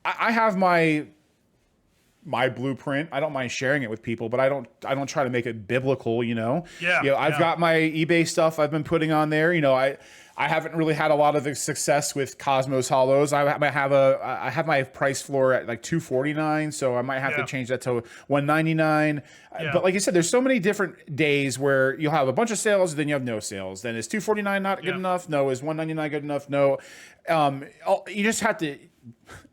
I have my blueprint. I don't mind sharing it with people, but I don't try to make it biblical, you know? Yeah. You know, I've got my eBay stuff I've been putting on there. You know, I haven't really had a lot of the success with Cosmos Hollows. I have my price floor at like $249, so I might have to change that to $199. Yeah. But like you said, there's so many different days where you'll have a bunch of sales, then you have no sales. Then is $249 not good enough? No. Is $199 good enough? No. You just have to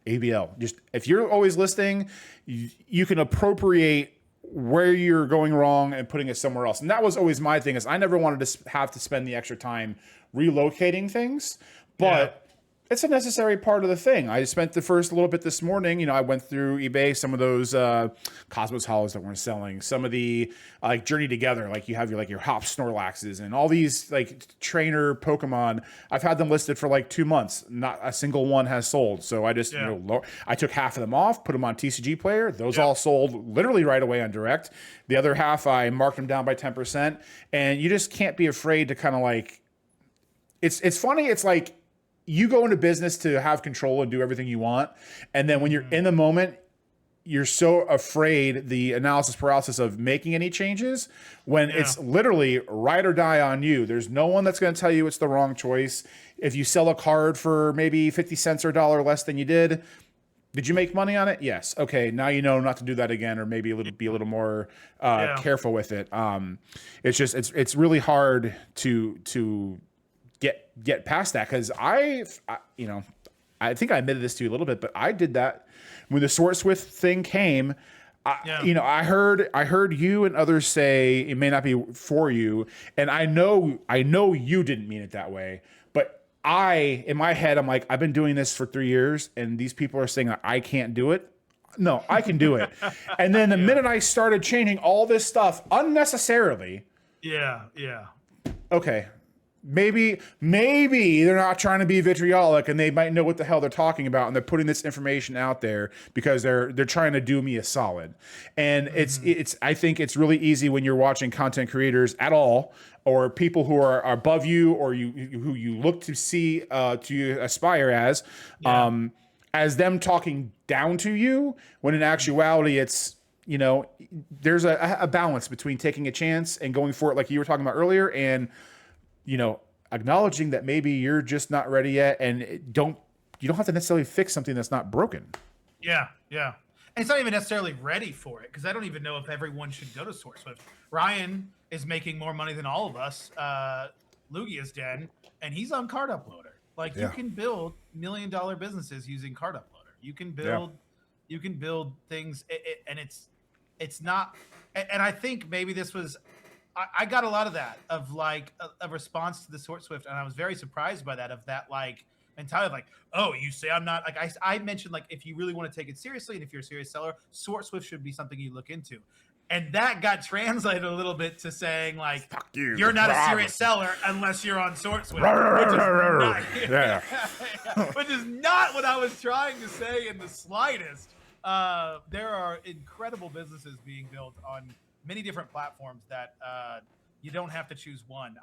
ABL. Just if you're always listing, you can appropriate where you're going wrong and putting it somewhere else. And that was always my thing, is I never wanted to have to spend the extra time relocating things, but it's a necessary part of the thing. I spent the first little bit this morning. You know, I went through eBay, some of those Cosmos Hollows that weren't selling, some of the like Journey Together, like you have your Hop Snorlaxes and all these like trainer Pokemon. I've had them listed for like 2 months. Not a single one has sold. So I just, you know, I took half of them off, put them on Tcgplayer. Those all sold literally right away on direct. The other half, I marked them down by 10%. And you just can't be afraid to kind of like, it's funny. It's like, you go into business to have control and do everything you want. And then when you're in the moment, you're so afraid, the analysis paralysis of making any changes, when it's literally ride or die on you. There's no one that's going to tell you it's the wrong choice. If you sell a card for maybe 50 cents or $1 less than you did you make money on it? Yes. Okay. Now you know not to do that again, or maybe be a little more careful with it. It's really hard to get past that, because I think I admitted this to you a little bit, but I did that when the Sort Swift thing came. You know, I heard you and others say it may not be for you, and I know you didn't mean it that way, but in my head, I'm like, I've been doing this for 3 years, and these people are saying that I can't do it. No, I can do it. And then the minute I started changing all this stuff unnecessarily, okay. Maybe they're not trying to be vitriolic, and they might know what the hell they're talking about, and they're putting this information out there because they're trying to do me a solid. And it's I think it's really easy when you're watching content creators at all, or people who are above you, or who you look to see to aspire as them talking down to you, when in actuality it's, you know, there's a balance between taking a chance and going for it, like you were talking about earlier, and, you know, acknowledging that maybe you're just not ready yet, and you don't have to necessarily fix something that's not broken. Yeah. And it's not even necessarily ready for it, because I don't even know if everyone should go to Sort Swift. Ryan is making more money than all of us, Lugia's Den, and he's on Card Uploader. Like, you can build $1 million businesses using Card Uploader. You can build things, and it's not. And I think maybe this was. I got a lot of that, of like a response to the Sort Swift, and I was very surprised by that, of that like mentality of like, oh, you say I'm not, like I mentioned, like, if you really want to take it seriously, and if you're a serious seller, Sort Swift should be something you look into. And that got translated a little bit to saying like, you're not a serious seller unless you're on Sort Swift, which is not what I was trying to say in the slightest. There are incredible businesses being built on many different platforms that you don't have to choose one.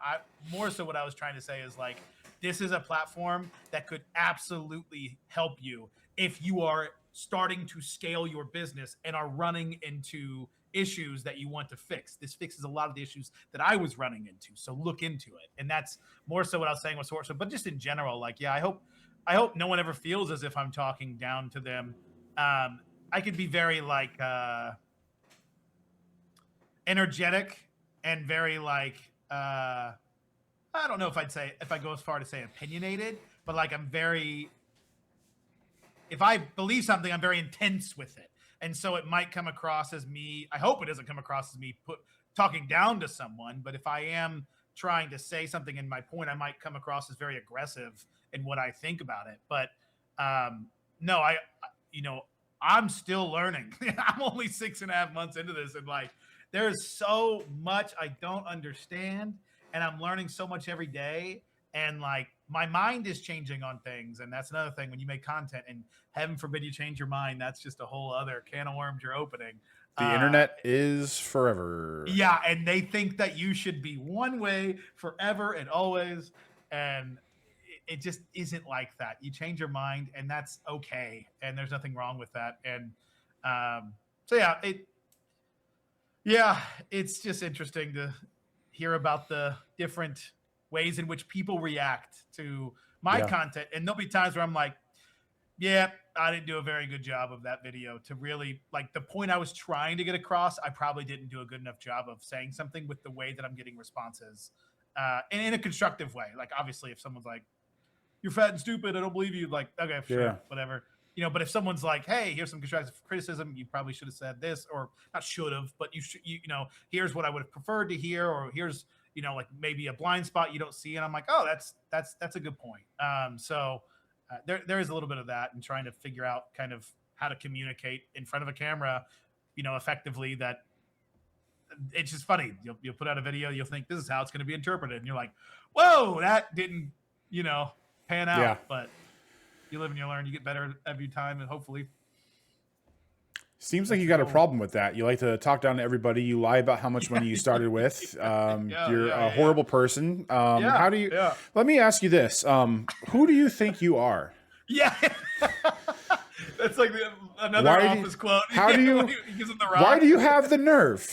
More so what I was trying to say is like, this is a platform that could absolutely help you if you are starting to scale your business and are running into issues that you want to fix. This fixes a lot of the issues that I was running into. So look into it. And that's more so what I was saying with Sorcerer, but just in general, like, yeah, I hope no one ever feels as if I'm talking down to them. I could be very like energetic and very like I don't know if I go as far to say opinionated, but like I'm very, if I believe something, I'm very intense with it. And so it might come across as me, I hope it doesn't come across as me talking down to someone, but if I am trying to say something in my point, I might come across as very aggressive in what I think about it. But no, you know, I'm still learning. I'm only 6.5 months into this, and like there is so much I don't understand, and I'm learning so much every day. And like my mind is changing on things, and that's another thing when you make content, and heaven forbid you change your mind, that's just a whole other can of worms you're opening. The internet is forever. Yeah, and they think that you should be one way forever and always, and it just isn't like that. You change your mind, and that's okay, and there's nothing wrong with that. And so it's just interesting to hear about the different ways in which people react to my content. And there'll be times where I'm like, yeah, I didn't do a very good job of that video to really, like, the point I was trying to get across, I probably didn't do a good enough job of saying something with the way that I'm getting responses and in a constructive way. Like, obviously, if someone's like, you're fat and stupid, I don't believe you, like, okay, sure, whatever. You know, but if someone's like, hey, here's some constructive criticism, you probably should have said this, or not should have, but you know, here's what I would have preferred to hear, or here's, you know, like maybe a blind spot you don't see. And I'm like, oh, that's a good point. So there is a little bit of that, and trying to figure out kind of how to communicate in front of a camera, you know, effectively. That it's just funny. You'll put out a video, you'll think this is how it's going to be interpreted, and you're like, whoa, that didn't, you know, pan out. Yeah. But you live and you learn. You get better every time, and hopefully. Seems like you got a problem with that. You like to talk down to everybody. You lie about how much money you started with. You're a horrible person. How do you? Yeah. Let me ask you this: who do you think you are? Yeah, that's like another Office quote. How do you? He gives him the rock. Why do you have the nerve?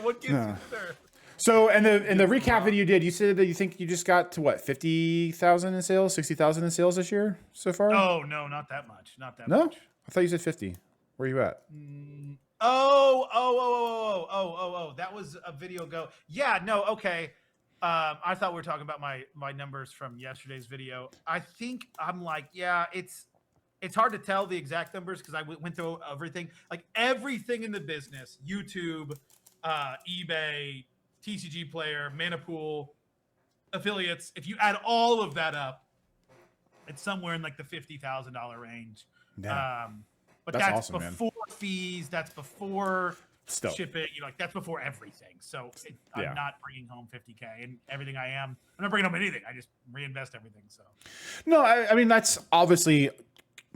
What gives you the nerve? So, in the recap video you did, you said that you think you just got to what, 50,000 in sales, 60,000 in sales this year so far? Oh no, not that much. Not that much. I thought you said 50. Where are you at? Oh, that was a video ago. Yeah, no, okay. I thought we were talking about my numbers from yesterday's video. I think I'm like, yeah, it's hard to tell the exact numbers because I went through everything. Like everything in the business, YouTube, eBay, Tcgplayer, Manapool, affiliates, if you add all of that up, it's somewhere in like the $50,000 range. Yeah. But that's awesome, before fees. That's before shipping. You know, like that's before everything. So I'm not bringing home $50K, and everything I'm not bringing home anything. I just reinvest everything. So no, I mean that's obviously.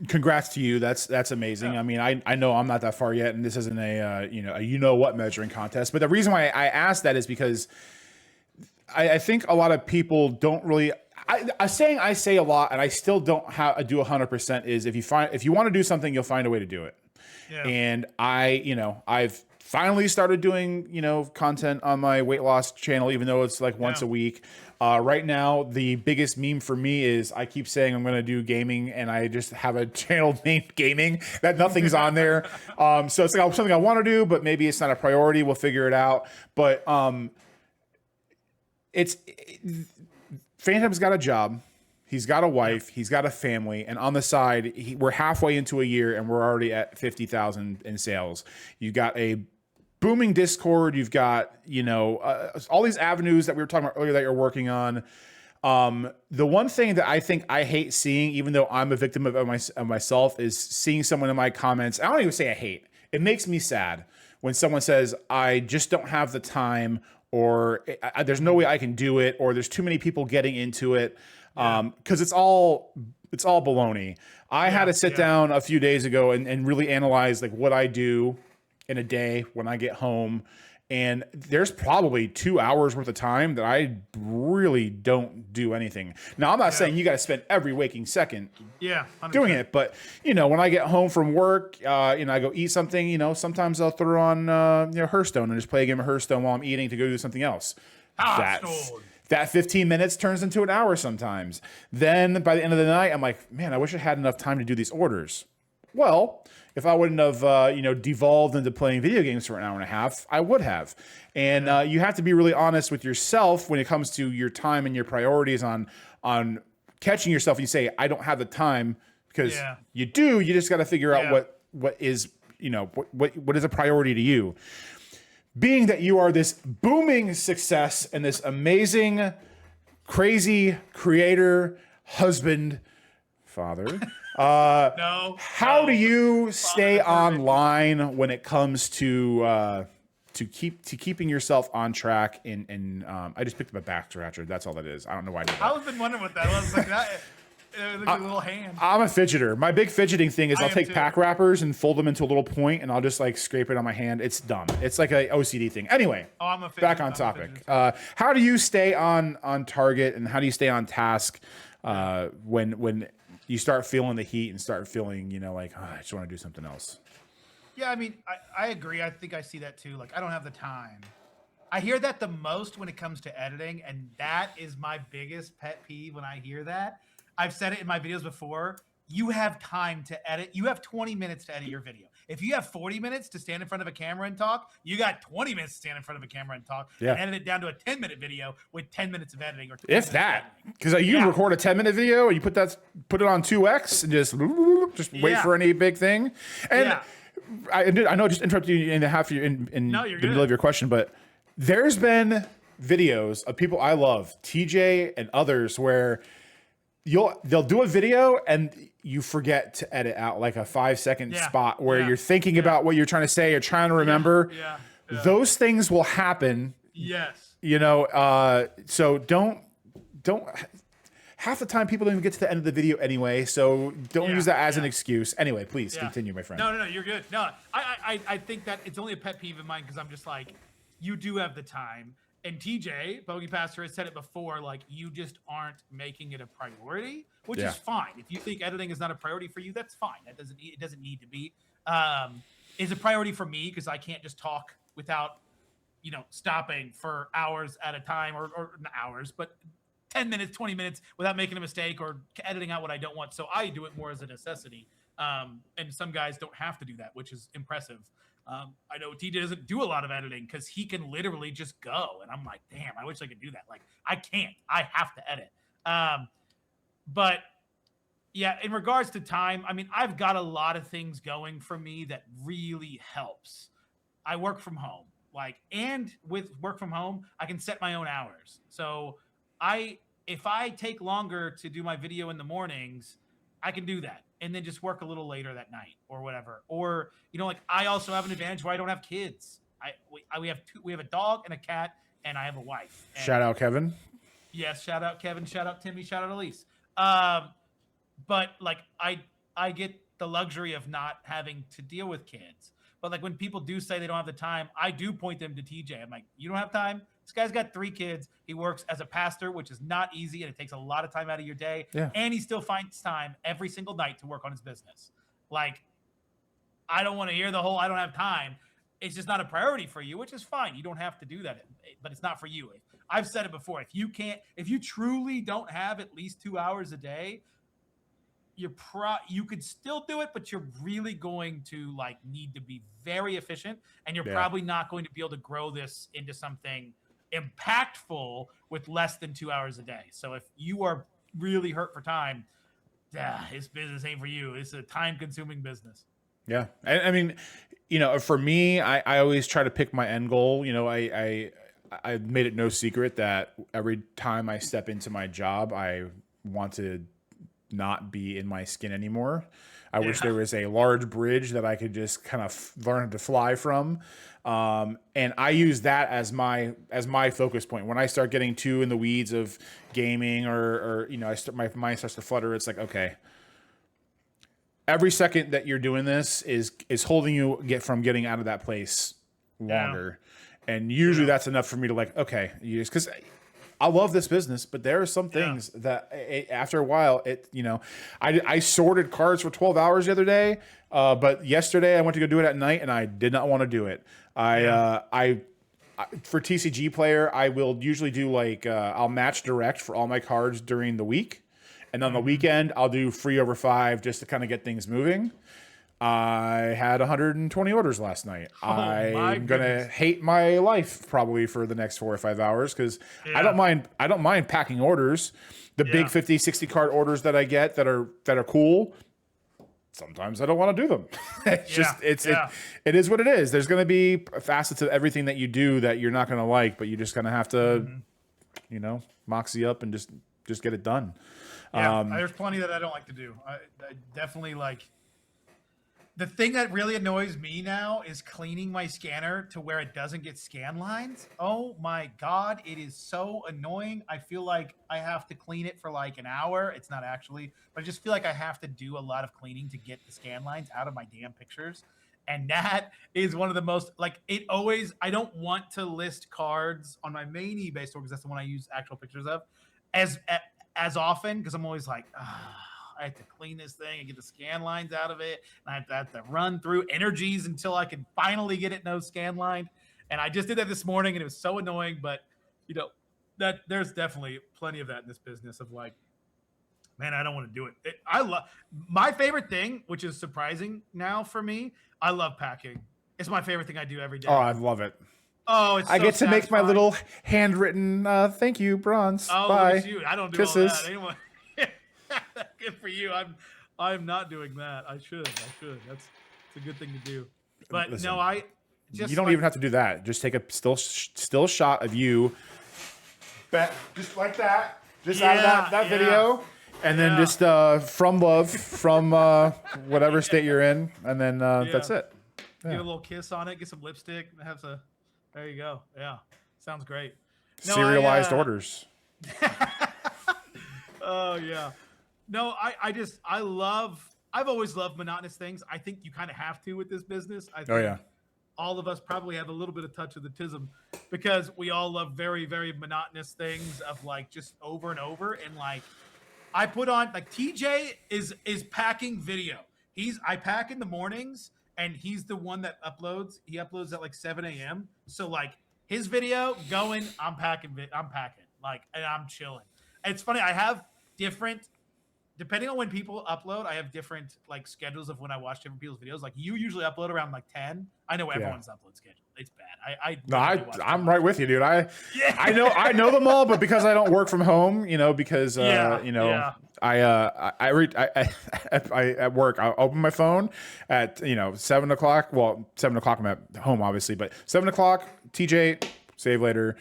Congrats to you. That's amazing. Yeah. I mean, I know I'm not that far yet, and this isn't a what measuring contest. But the reason why I asked that is because I think a lot of people don't really. A saying I say a lot, and I still don't do 100%. Is if you want to do something, you'll find a way to do it. Yeah. And I've finally started doing content on my weight loss channel, even though it's like once a week. Right now, the biggest meme for me is I keep saying I'm going to do gaming, and I just have a channel named Gaming that nothing's on there. So it's like something I want to do, but maybe it's not a priority. We'll figure it out. But Phantom's got a job. He's got a wife. He's got a family. And on the side, we're halfway into a year, and we're already at 50,000 in sales. You've got a booming Discord. You've got, all these avenues that we were talking about earlier that you're working on. The one thing that I think I hate seeing, even though I'm a victim of myself, is seeing someone in my comments. I don't even say I hate. It makes me sad when someone says, I just don't have the time, or there's no way I can do it, or there's too many people getting into it. Because it's all baloney. I had to sit down a few days ago and really analyze like what I do in a day when I get home, And there's probably 2 hours worth of time that I really don't do anything. Now, I'm not saying you got to spend every waking second doing it, but when I get home from work, I go eat something, sometimes I'll throw on, Hearthstone and just play a game of Hearthstone while I'm eating to go do something else. That 15 minutes turns into an hour sometimes. Then by the end of the night, I'm like, man, I wish I had enough time to do these orders. Well, if I wouldn't have, devolved into playing video games for an hour and a half, I would have. And you have to be really honest with yourself when it comes to your time and your priorities on catching yourself. You say, I don't have the time, because you do. You just got to figure out what is, what is a priority to you. Being that you are this booming success and this amazing, crazy creator, husband, father. How do you stay online when it comes to keeping yourself on track? And I just picked up a back scratcher. That's all that is. I don't know why I did that. I was been wondering what that was. Like that. It looks like a little hand. I'm a fidgeter. My big fidgeting thing is I'll take pack wrappers and fold them into a little point, and I'll just like scrape it on my hand. It's dumb. It's like a OCD thing. Anyway, back on topic. How do you stay on target, and how do you stay on task when you start feeling the heat and start feeling, I just want to do something else? Yeah, I mean, I agree. I think I see that too. Like, I don't have the time. I hear that the most when it comes to editing, and that is my biggest pet peeve when I hear that. I've said it in my videos before. You have time to edit. You have 20 minutes to edit your video. If you have 40 minutes to stand in front of a camera and talk, you got 20 minutes to stand in front of a camera and talk. And edit it down to a 10-minute video with 10 minutes of editing. Or if that. Because you record a 10-minute video and you put it on 2x and just wait for any big thing. And I know I just interrupted you in the middle of your question, but there's been videos of people I love, TJ and others, where they'll do a video and you forget to edit out like a 5-second spot where you're thinking about what you're trying to say, you're trying to remember. Those things will happen. Yes. So don't half the time people don't even get to the end of the video anyway, so don't use that as an excuse. Anyway, please continue, my friend. No, you're good. No, I think that it's only a pet peeve of mine because I'm just like, you do have the time. And TJ, Bogey Pastor, has said it before, like, you just aren't making it a priority, which is fine. If you think editing is not a priority for you, that's fine. It doesn't need to be. It's a priority for me because I can't just talk without, stopping for hours at a time or not hours, but 10 minutes, 20 minutes without making a mistake or editing out what I don't want. So I do it more as a necessity. And some guys don't have to do that, which is impressive. I know TJ doesn't do a lot of editing because he can literally just go. And I'm like, damn, I wish I could do that. Like, I can't. I have to edit. But yeah, in regards to time, I mean, I've got a lot of things going for me that really helps. I work from home. And with work from home, I can set my own hours. So if I take longer to do my video in the mornings, I can do that and then just work a little later that night or whatever. Or, I also have an advantage where I don't have kids. We have a dog and a cat, and I have a wife. And shout out Kevin. Yes, shout out Kevin, shout out Timmy, shout out Elise. But I get the luxury of not having to deal with kids. But when people do say they don't have the time, I do point them to TJ. I'm like, you don't have time? This guy's got 3 kids. He works as a pastor, which is not easy, and it takes a lot of time out of your day. Yeah. And he still finds time every single night to work on his business. I don't want to hear the whole I don't have time. It's just not a priority for you, which is fine. You don't have to do that, but it's not for you. I've said it before. If you truly don't have at least 2 hours a day, you could still do it, but you're really going to need to be very efficient, and you're probably not going to be able to grow this into something impactful with less than 2 hours a day. So if you are really hurt for time, this business ain't for you. It's a time-consuming business. Yeah, I mean, for me, I always try to pick my end goal. I made it no secret that every time I step into my job, I want to not be in my skin anymore. I wish there was a large bridge that I could just kind of learn to fly from. And I use that as my focus point. When I start getting too in the weeds of gaming or my mind starts to flutter, it's like, okay, every second that you're doing this is holding you from getting out of that place longer. And usually Yeah. that's enough for me to like, okay, because I love this business, but there are some things that after a while, I sorted cards for 12 hours the other day, but yesterday I went to go do it at night and I did not want to do it. For Tcgplayer, I will usually do like, I'll match direct for all my cards during the week. And on the weekend, I'll do free over 5 just to kind of get things moving. I had 120 orders last night. Oh, my I'm gonna goodness. hate my life probably for the next 4 or 5 hours because Yeah. I don't mind packing orders. The big 50, 60 card orders that I get that are cool. Sometimes I don't want to do them. It is what it is. There's gonna be facets of everything that you do that you're not gonna like, but you just gonna have to, moxie up and just get it done. Yeah, there's plenty that I don't like to do. I definitely like. The thing that really annoys me now is cleaning my scanner to where it doesn't get scan lines. Oh my God, it is so annoying. I feel like I have to clean it for like an hour. It's not actually, but I just feel like I have to do a lot of cleaning to get the scan lines out of my damn pictures. And that is one of the most, like, I don't want to list cards on my main eBay store because that's the one I use actual pictures of as often because I'm always like, I have to clean this thing and get the scan lines out of it. And I have to run through energies until I can finally get it no scan line. And I just did that this morning and it was so annoying, but that there's definitely plenty of that in this business of like, man, I don't want to do it. I love my favorite thing, which is surprising now for me. I love packing. It's my favorite thing I do every day. Oh, I love it. Oh, it's I so get to make my satisfying. little handwritten thank you, Bronze. Oh, Bye. look at you. I don't do Kisses. all that. Anyone? Good for you. I'm not doing that. I should. That's a good thing to do. But Listen, no, I just you don't even have to do that. Just take a still shot of you, just like that, just out of that video, and then just from love, from whatever state you're in, and then that's it. Get a little kiss on it. Get some lipstick. There you go. Yeah, sounds great. No, Serialized orders. Oh yeah. No, I've always loved monotonous things. I think you kind of have to with this business. I think all of us probably have a little bit of touch of the tism because we all love very, very monotonous things of like just over and over. And like I put on like TJ is packing video. I pack in the mornings and he's the one that uploads. He uploads at like 7 a.m. So like his video going, I'm packing like, and I'm chilling. And it's funny. I have different, depending on when people upload, I have different like schedules of when I watch different people's videos. Like you usually upload around like 10. I know everyone's upload schedule. It's bad. I'm right with you, dude. I know them all, but because I don't work from home, because I at work, I open my phone at 7 o'clock. Well, 7 o'clock I'm at home, obviously, but 7 o'clock, TJ. Save later.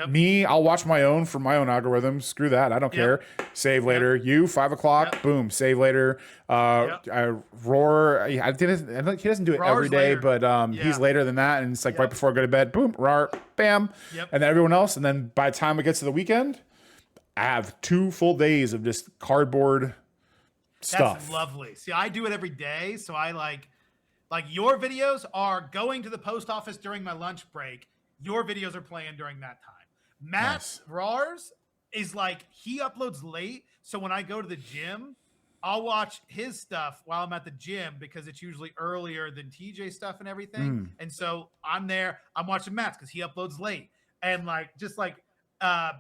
Me, I'll watch my own for my own algorithm. Screw that. I don't care. Save later. You, 5 o'clock. Boom. Save later. Roar. He doesn't do it every day, later. but he's later than that. And it's like right before I go to bed. Boom. Roar. Bam. And then everyone else. And then by the time it gets to the weekend, I have 2 full days of just cardboard stuff. That's lovely. See, I do it every day. So I like your videos are going to the post office during my lunch break. Your videos are playing during that time. Matt Rars is like, he uploads late. So when I go to the gym, I'll watch his stuff while I'm at the gym because it's usually earlier than TJ stuff and everything. And so I'm there, I'm watching Matt's because he uploads late. And like, just like Pat,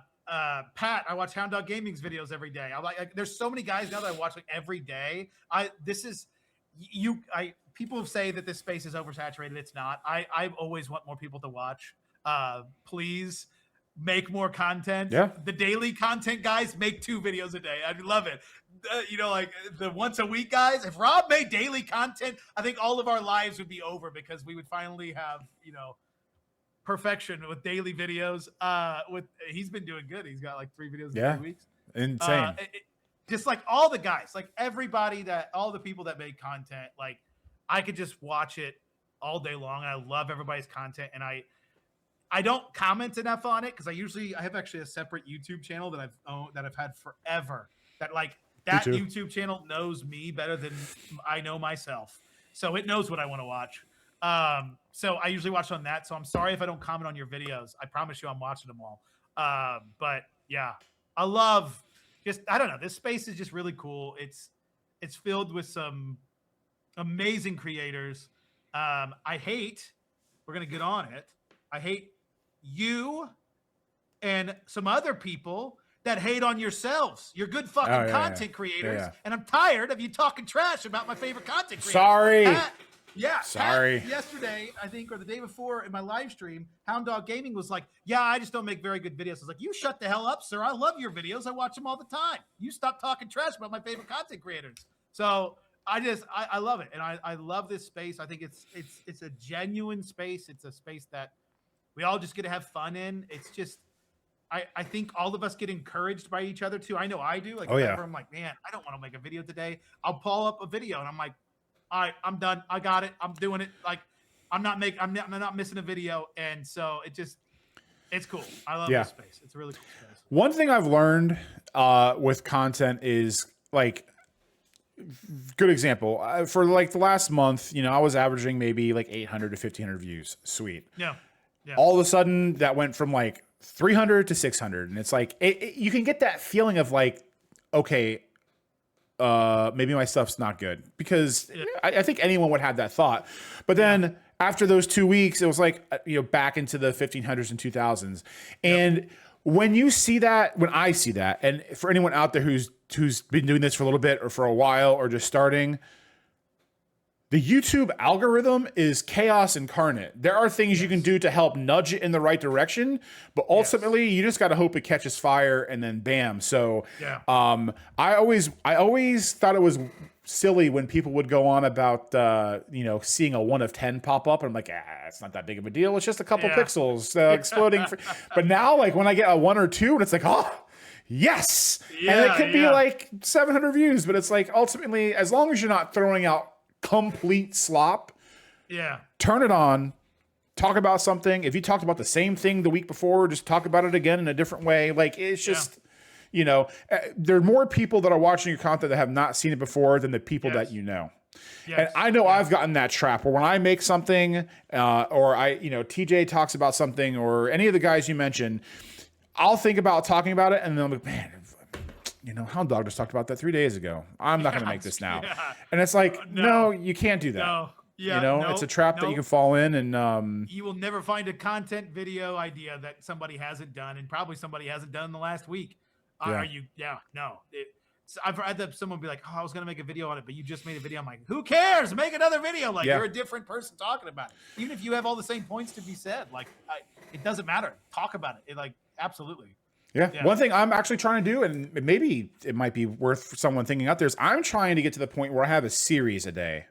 I watch Hound Dog Gaming's videos every day. I'm like, there's so many guys now that I watch like every day. People say that this space is oversaturated. It's not. I always want more people to watch. Please make more content. The daily content guys make 2 videos a day. I love it. Like the once a week guys, if Rob made daily content, I think all of our lives would be over because we would finally have, perfection with daily videos. He's been doing good. He's got like 3 videos in 3 weeks. Insane. Just like all the guys, like all the people that make content, like I could just watch it all day long. And I love everybody's content. And I don't comment enough on it because I have actually a separate YouTube channel that I've had forever. That YouTube channel knows me better than I know myself, so it knows what I want to watch. So I usually watch on that. So I'm sorry if I don't comment on your videos. I promise you I'm watching them all. But yeah, I love I don't know. This space is just really cool. It's filled with some amazing creators. We're going to get on it. I hate you and some other people that hate on yourselves. You're good fucking content creators. And I'm tired of you talking trash about my favorite content creators. Sorry. Sorry. Yesterday, I think, or the day before in my live stream, Hound Dog Gaming was like, yeah, I just don't make very good videos. I was like, you shut the hell up, sir. I love your videos. I watch them all the time. You stop talking trash about my favorite content creators. So I love it. And I love this space. I think it's a genuine space. It's a space that we all just get to have fun in. It's just, I think all of us get encouraged by each other too. I know I do. Like, whenever I'm like, man, I don't want to make a video today. I'll pull up a video and I'm like, all right, I'm done. I got it. I'm doing it. Like, I'm not missing a video. And so it's cool. I love this space. It's a really cool space. One thing I've learned with content is like, good example for like the last month, I was averaging maybe like 800 to 1500 views. Sweet. Yeah. All of a sudden that went from like 300 to 600. And it's like, you can get that feeling of like, okay, maybe my stuff's not good, because I think anyone would have that thought. But then after those 2 weeks, it was like, back into the 1500s and 2000s. And when you see that, when I see that, and for anyone out there who's been doing this for a little bit or for a while or just starting, the YouTube algorithm is chaos incarnate. There are things you can do to help nudge it in the right direction, but ultimately you just got to hope it catches fire and then bam. So I always thought it was silly when people would go on about seeing a 1 of 10 pop up, and I'm like, it's not that big of a deal. It's just a couple pixels exploding. But now, like, when I get a 1 or 2, and it's like, oh, yes. And it could be like 700 views, but it's like, ultimately, as long as you're not throwing out complete slop, turn it on, talk about something. If you talked about the same thing the week before, just talk about it again in a different way. Like, it's just, there are more people that are watching your content that have not seen it before than the people that you know. And I know I've gotten that trap where when I make something, or TJ talks about something, or any of the guys you mentioned, I'll think about talking about it, and then I'm like, man, Hound Dog just talked about that 3 days ago. I'm not going to make this now. And it's like, no, you can't do that. No. It's a trap that you can fall in, and you will never find a content video idea that somebody hasn't done, and probably somebody hasn't done in the last week. I've had someone be like, oh, I was going to make a video on it, but you just made a video. I'm like, who cares? Make another video. Like, you're a different person talking about it. Even if you have all the same points to be said, like, it doesn't matter. Talk about it. Absolutely. Yeah. One thing I'm actually trying to do, and maybe it might be worth someone thinking out there, is I'm trying to get to the point where I have a series a day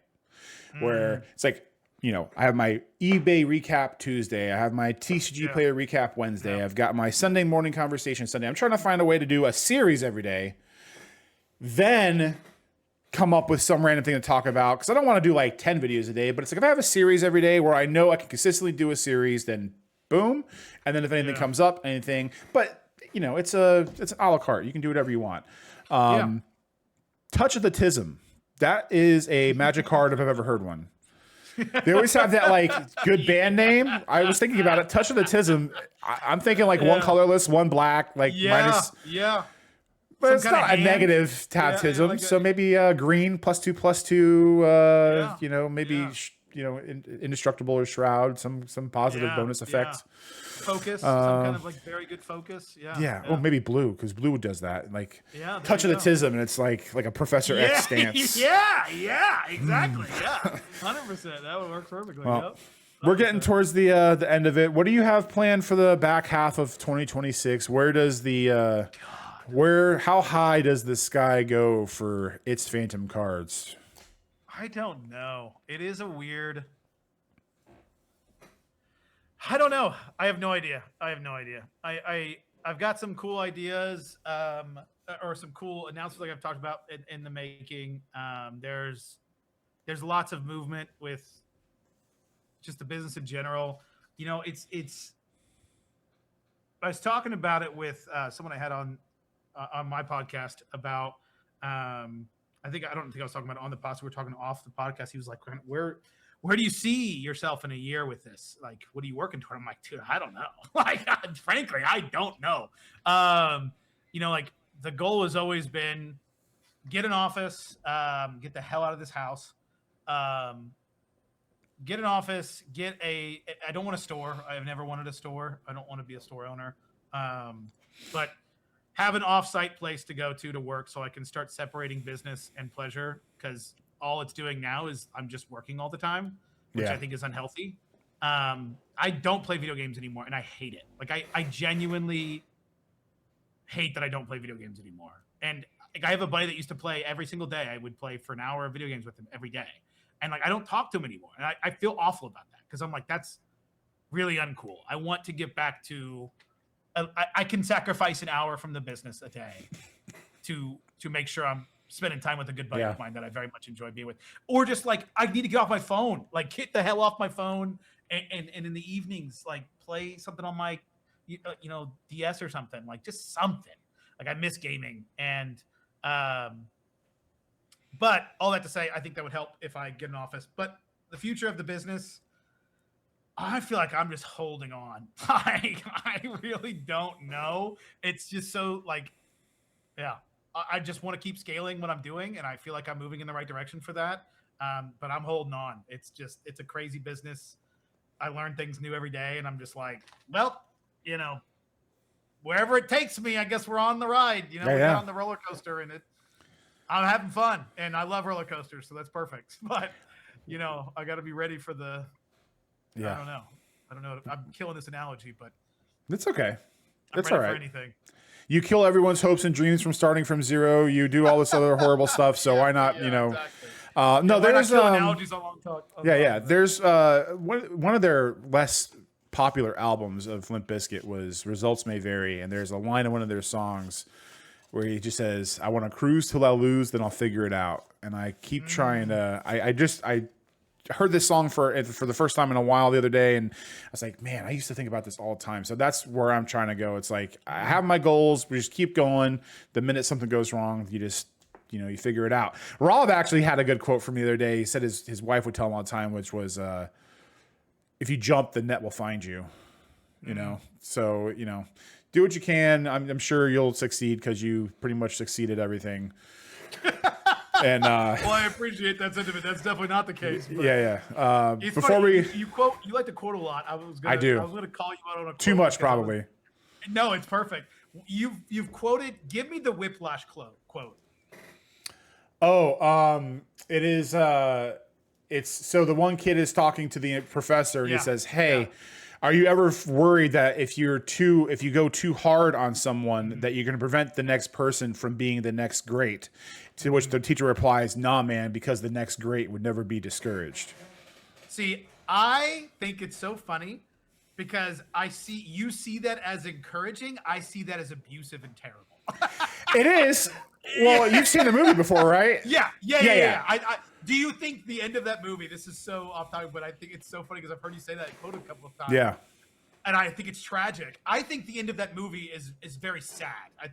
where it's like, I have my eBay recap Tuesday. I have my Tcgplayer recap Wednesday. I've got my Sunday morning conversation Sunday. I'm trying to find a way to do a series every day, then come up with some random thing to talk about. Because I don't want to do like 10 videos a day, but it's like if I have a series every day where I know I can consistently do a series, then boom. And then if anything comes up, anything. But it's an a la carte. You can do whatever you want. Touch of the Tism. That is a magic card if I've ever heard one. They always have that like good band name. I was thinking about it. Touch of the Tism. I'm thinking like one colorless, one black, like minus. Yeah. But it's not a negative tabtism. Like so maybe green +2/+2. Maybe indestructible or shroud. Some positive bonus effect. Focus, some kind of like very good focus. Well, maybe blue, because blue does that. Like touch of the Tism, and it's like a Professor X stance. Exactly. 100%. That would work perfectly. Well, we're getting towards the end of it. What do you have planned for the back half of 2026? Where does how high does the sky go for It's Phantom Cards? I don't know. It is a weird. I don't know. I have no idea. I've got some cool ideas, or some cool announcements like I've talked about in the making. There's lots of movement with just the business in general. It's. I was talking about it with someone I had on my podcast about. I don't think I was talking about it on the podcast. We were talking off the podcast. He was like, where do you see yourself in a year with this? Like, what are you working toward? I'm like, dude, I don't know. Like, frankly, I don't know. Like the goal has always been get an office, get the hell out of this house, get an office, I don't want a store. I've never wanted a store. I don't want to be a store owner. But have an off-site place to go to work so I can start separating business and pleasure, because all it's doing now is I'm just working all the time, which I think is unhealthy. I don't play video games anymore, and I hate it. Like, I genuinely hate that I don't play video games anymore. And like, I have a buddy that used to play every single day. I would play for an hour of video games with him every day. And like, I don't talk to him anymore. And I feel awful about that, because I'm like, that's really uncool. I want to get back to, I can sacrifice an hour from the business a day to make sure I'm spending time with a good buddy of mine that I very much enjoy being with. Or just like, I need to get off my phone, like get the hell off my phone. And in the evenings, like play something on my, DS or something, like just something. Like, I miss gaming. And, but all that to say, I think that would help if I get an office. But the future of the business, I feel like I'm just holding on. Like, I really don't know. It's just so like, I just want to keep scaling what I'm doing, and I feel like I'm moving in the right direction for that. But I'm holding on. It's a crazy business. I learn things new every day, and I'm just like, well, wherever it takes me, I guess we're on the ride. We're on the roller coaster, and I'm having fun, and I love roller coasters, so that's perfect. But I got to be ready for the. Yeah. I don't know. I'm killing this analogy, but it's okay. It's all right. For anything. You kill everyone's hopes and dreams from starting from zero. You do all this other horrible stuff. So why not? Exactly. No, there's analogies on long talk. There's one of their less popular albums of Limp Bizkit was "Results May Vary," and there's a line in one of their songs where he just says, "I want to cruise till I lose, then I'll figure it out." And I keep trying to. I heard this song for the first time in a while the other day, and I was like, man, I used to think about this all the time. So that's where I'm trying to go. It's like, I have my goals, we just keep going. The minute something goes wrong, you just you figure it out. Rob actually had a good quote from the other day. He said his wife would tell him all the time, which was, if you jump, the net will find you. So do what you can. I'm sure you'll succeed, because you pretty much succeeded everything. And well, I appreciate that sentiment. That's definitely not the case. But before funny. You like to quote a lot. I do. I was going to call you out on a quote. Too much, probably. No, it's perfect. You've quoted. Give me the Whiplash quote. Oh, it is. It's so the one kid is talking to the professor, and he says, "Hey, are you ever worried that if you go too hard on someone, that you're going to prevent the next person from being the next great?" To which the teacher replies, "Nah, man, because the next great would never be discouraged." See, I think it's so funny, because you see that as encouraging. I see that as abusive and terrible. It is. Well, you've seen the movie before, right? Yeah. Do you think the end of that movie? This is so off topic, but I think it's so funny, because I've heard you say that quote a couple of times. Yeah. And I think it's tragic. I think the end of that movie is very sad. I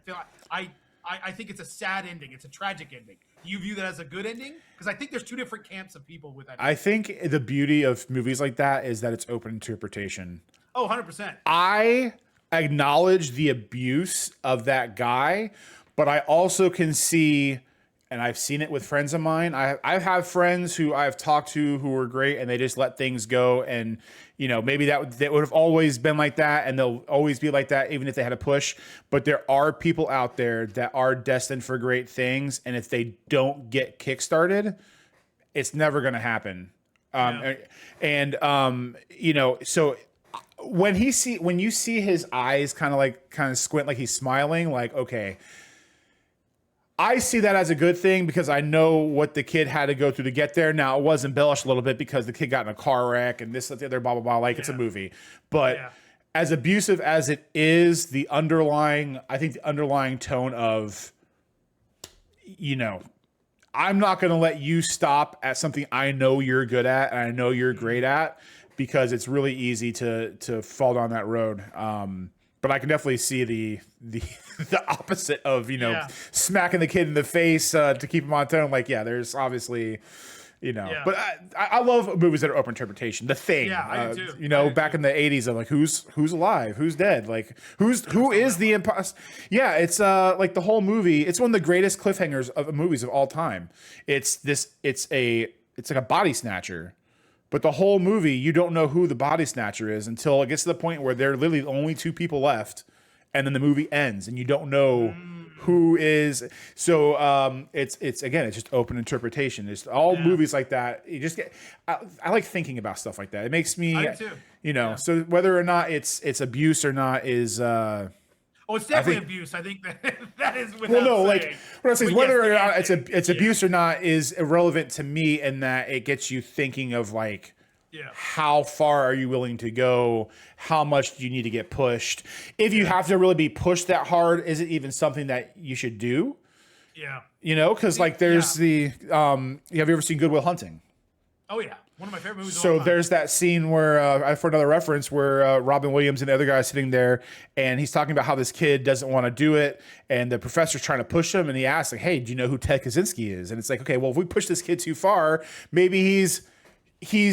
think it's a sad ending. It's a tragic ending. Do you view that as a good ending? Because I think there's two different camps of people with that. I think the beauty of movies like that is that it's open interpretation. Oh, 100%. I acknowledge the abuse of that guy, but I also can see, and I've seen it with friends of mine. I have friends who I've talked to who were great, and they just let things go. And, maybe that would have always been like that, and they'll always be like that, even if they had a push. But there are people out there that are destined for great things. And if they don't get kickstarted, it's never going to happen. So when you see his eyes kind of squint, like he's smiling, like, okay, I see that as a good thing, because I know what the kid had to go through to get there. Now, it was embellished a little bit because the kid got in a car wreck and this, that, the other, blah, blah, blah. Like, it's a movie. But as abusive as it is, the underlying tone of, I'm not going to let you stop at something I know you're good at and I know you're great at, because it's really easy to fall down that road. But I can definitely see the opposite of, smacking the kid in the face to keep him on tone. Like, there's obviously You know, Yeah. but I love movies that are open interpretation. The Thing, Yeah, I do too. you know, back in the '80s, of like who's alive, who's dead, like who is the imposter? Yeah, it's like the whole movie. It's one of the greatest cliffhangers of movies of all time. It's like a body snatcher, but the whole movie you don't know who the body snatcher is until it gets to the point where there are literally only two people left, and then the movie ends, and you don't know. Who is so it's again, it's just open interpretation. It's all movies like that. You just get I like thinking about stuff like that. It makes me I do too. you know, so whether or not it's abuse or not is Oh, it's definitely abuse. I think that is without well, no, saying. like what I'm saying is But whether yes, or not it's abuse or not is irrelevant to me in that it gets you thinking of like how far are you willing to go? How much do you need to get pushed? If you have to really be pushed that hard, is it even something that you should do? Yeah. You know, because like there's the have you ever seen Good Will Hunting? Oh yeah, one of my favorite movies. So there's that scene where, for another reference, where Robin Williams and the other guy is sitting there, and he's talking about how this kid doesn't want to do it, and the professor's trying to push him, and he asks like, "Hey, do you know who Ted Kaczynski is?" And it's like, okay, well, if we push this kid too far, maybe he's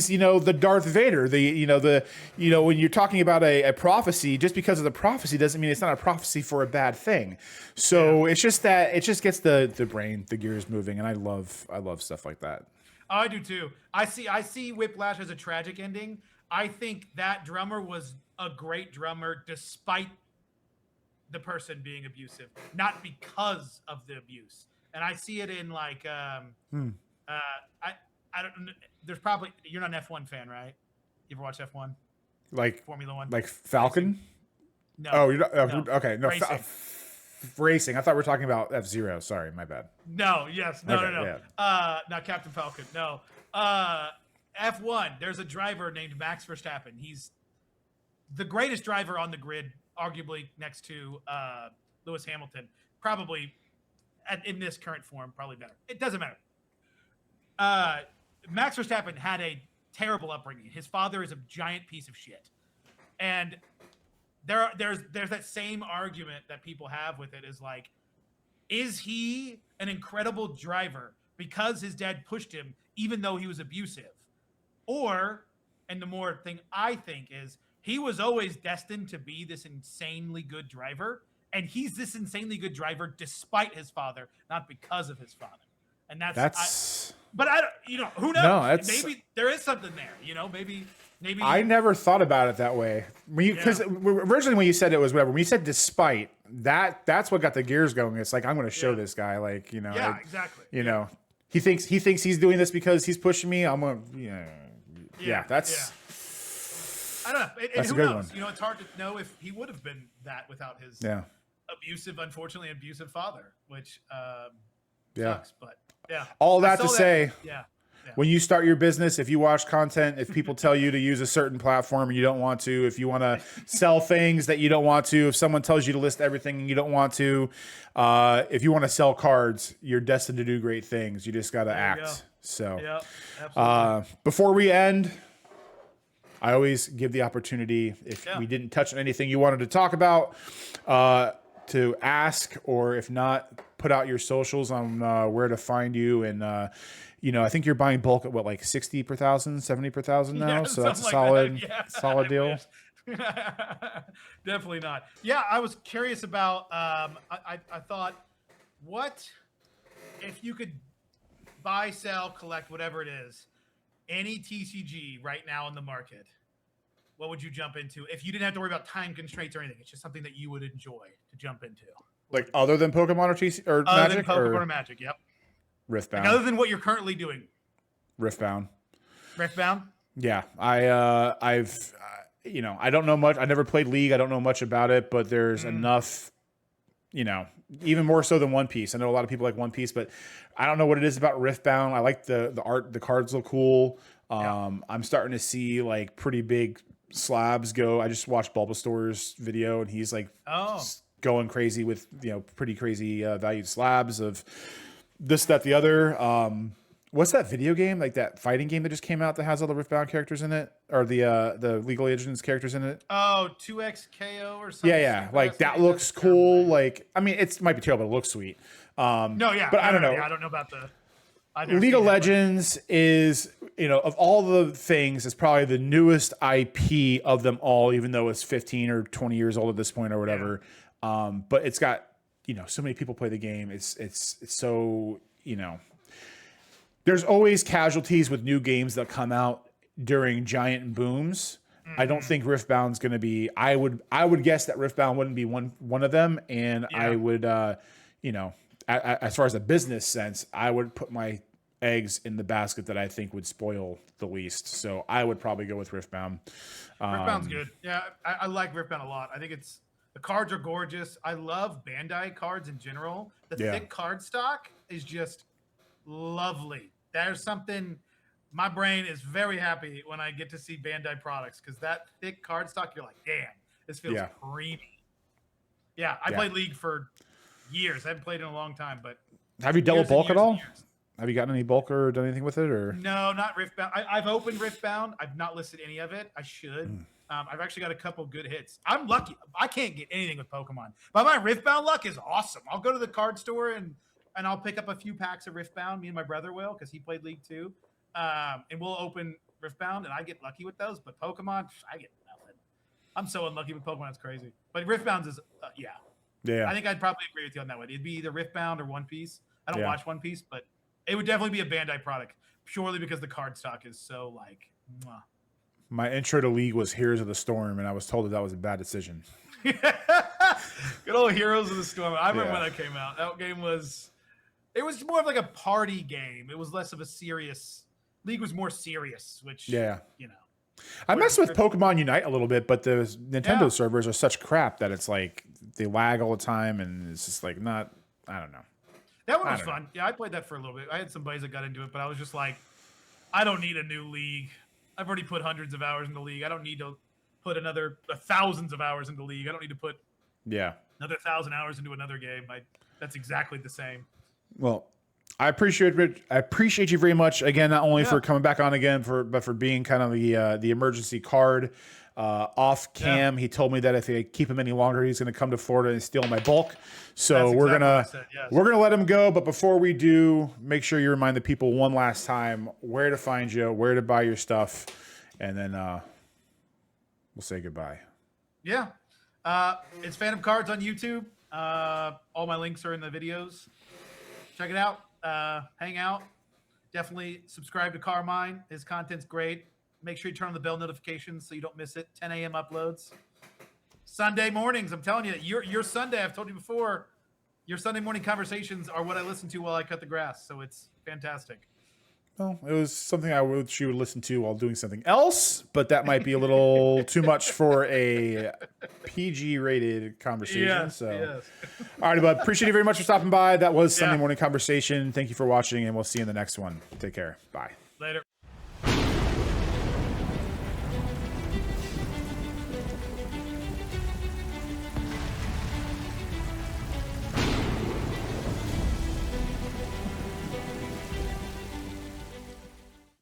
you know the Darth Vader, when you're talking about a prophecy, just because of the prophecy doesn't mean it's not a prophecy for a bad thing. So it's just that it just gets the gears moving, and I love stuff like that. Oh, I do too. I see Whiplash as a tragic ending. I think that drummer was a great drummer despite the person being abusive, not because of the abuse. And I see it in like I don't. There's probably you're not an F1 fan, right? You ever watch F1? Like Formula One? Like Falcon? No. Oh, you're not, no. Okay. No, racing. I thought we were talking about F-Zero. Sorry, my bad. No. Yes. No. Okay, No. yeah. Not Captain Falcon. No. F1. There's a driver named Max Verstappen. He's the greatest driver on the grid, arguably next to Lewis Hamilton. Probably in this current form, probably better. It doesn't matter. Max Verstappen had a terrible upbringing. His father is a giant piece of shit, and there's that same argument that people have with it is like, is he an incredible driver because his dad pushed him even though he was abusive, or, and the more thing I think is he was always destined to be this insanely good driver, and he's this insanely good driver despite his father, not because of his father. And that's but I don't, who knows? No, maybe there is something there, maybe I never thought about it that way. Because originally when you said it was whatever, when you said despite, that's what got the gears going. It's like, I'm going to show this guy, like, Yeah, exactly. He thinks he's doing this because he's pushing me. I'm going to, that's. I don't know. And who knows? It's hard to know if he would have been that without his unfortunately abusive father, which sucks, but all that to say, when you start your business, if you watch content, if people tell you to use a certain platform and you don't want to, if you want to sell things that you don't want to, if someone tells you to list everything and you don't want to, if you want to sell cards, you're destined to do great things. You just got to act. So, before we end, I always give the opportunity, if we didn't touch on anything you wanted to talk about, to ask, or if not, put out your socials on where to find you. And, I think you're buying bulk at what, like 60 per thousand, 70 per thousand now. So that's a solid deal. Definitely not. Yeah. I was curious about, I thought, what if you could buy, sell, collect, whatever it is, any TCG right now in the market, what would you jump into if you didn't have to worry about time constraints or anything? It's just something that you would enjoy to jump into. Like other than Pokemon or Magic? Other than Pokemon or Magic, yep. Riftbound. Like other than what you're currently doing. Riftbound. Yeah, I've I don't know much. I never played League. I don't know much about it, but there's enough. Even more so than One Piece. I know a lot of people like One Piece, but I don't know what it is about Riftbound. I like the art. The cards look cool. I'm starting to see like pretty big slabs go. I just watched Bulbasaur's video, and he's like going crazy with pretty crazy valued slabs of this, that, the other. What's that video game, like that fighting game that just came out that has all the Riftbound characters in it, or the League of Legends characters in it? Oh, 2XKO or something. Yeah. Like that looks cool. Like, I mean, it might be terrible, but it looks sweet. But I don't know. I don't know about the. League of Legends is, of all the things, it's probably the newest IP of them all, even though it's 15 or 20 years old at this point or whatever. Yeah. But it's got, so many people play the game. It's so, there's always casualties with new games that come out during giant booms. I don't think Riftbound's going to be. I would guess that Riftbound wouldn't be one of them, and I would, as far as a business sense, I would put my eggs in the basket that I think would spoil the least. So I would probably go with Riftbound. Riftbound's good. Yeah, I like Riftbound a lot. I think the cards are gorgeous. I love Bandai cards in general. The thick card stock is just lovely. There's something. My brain is very happy when I get to see Bandai products because that thick card stock, you're like, damn, this feels creamy. Yeah, I played League for years. I haven't played in a long time, but have you dealt with bulk at all? Have you gotten any bulk or done anything with it? Or no, not Riftbound. I've opened Riftbound. I've not listed any of it. I should. I've actually got a couple good hits. I'm lucky. I can't get anything with Pokemon, but my Riftbound luck is awesome. I'll go to the card store and I'll pick up a few packs of Riftbound. Me and my brother will because he played League too. And we'll open Riftbound, and I get lucky with those. But Pokemon, I get nothing. I'm so unlucky with Pokemon; it's crazy. But Riftbound is, yeah. I think I'd probably agree with you on that one. It'd be either Riftbound or One Piece. I don't watch One Piece, but it would definitely be a Bandai product purely because the card stock is so like. Mwah. My intro to League was Heroes of the Storm, and I was told that was a bad decision. Good old Heroes of the Storm. I remember when that came out. That game was. It was more of like a party game. It was less of a serious. League was more serious, which I messed with Pokemon Unite a little bit, but the Nintendo servers are such crap that it's like they lag all the time, and it's just like not. I don't know. That one was fun. Yeah, I played that for a little bit. I had some buddies that got into it, but I was just like, I don't need a new League. I've already put hundreds of hours into League. I don't need to put another thousands of hours into League. I don't need to put another 1,000 hours into another game. That's exactly the same. Well. I appreciate you very much again, not only for coming back on again, but for being kind of the emergency card off cam. Yeah. He told me that if I keep him any longer, he's going to come to Florida and steal my bulk. So we're gonna let him go. But before we do, make sure you remind the people one last time where to find you, where to buy your stuff, and then we'll say goodbye. Yeah, it's Phantom Cards on YouTube. All my links are in the videos. Check it out. Hang out. Definitely subscribe to Carmine. His content's great. Make sure you turn on the bell notifications so you don't miss it. 10 a.m. uploads. Sunday mornings, I'm telling you, your Sunday, I've told you before, your Sunday morning conversations are what I listen to while I cut the grass. So it's fantastic. Well, it was something she would listen to while doing something else, but that might be a little too much for a PG-rated conversation. Yes. All right, bud. Appreciate you very much for stopping by. That was Sunday Morning Conversation. Thank you for watching, and we'll see you in the next one. Take care. Bye. Later.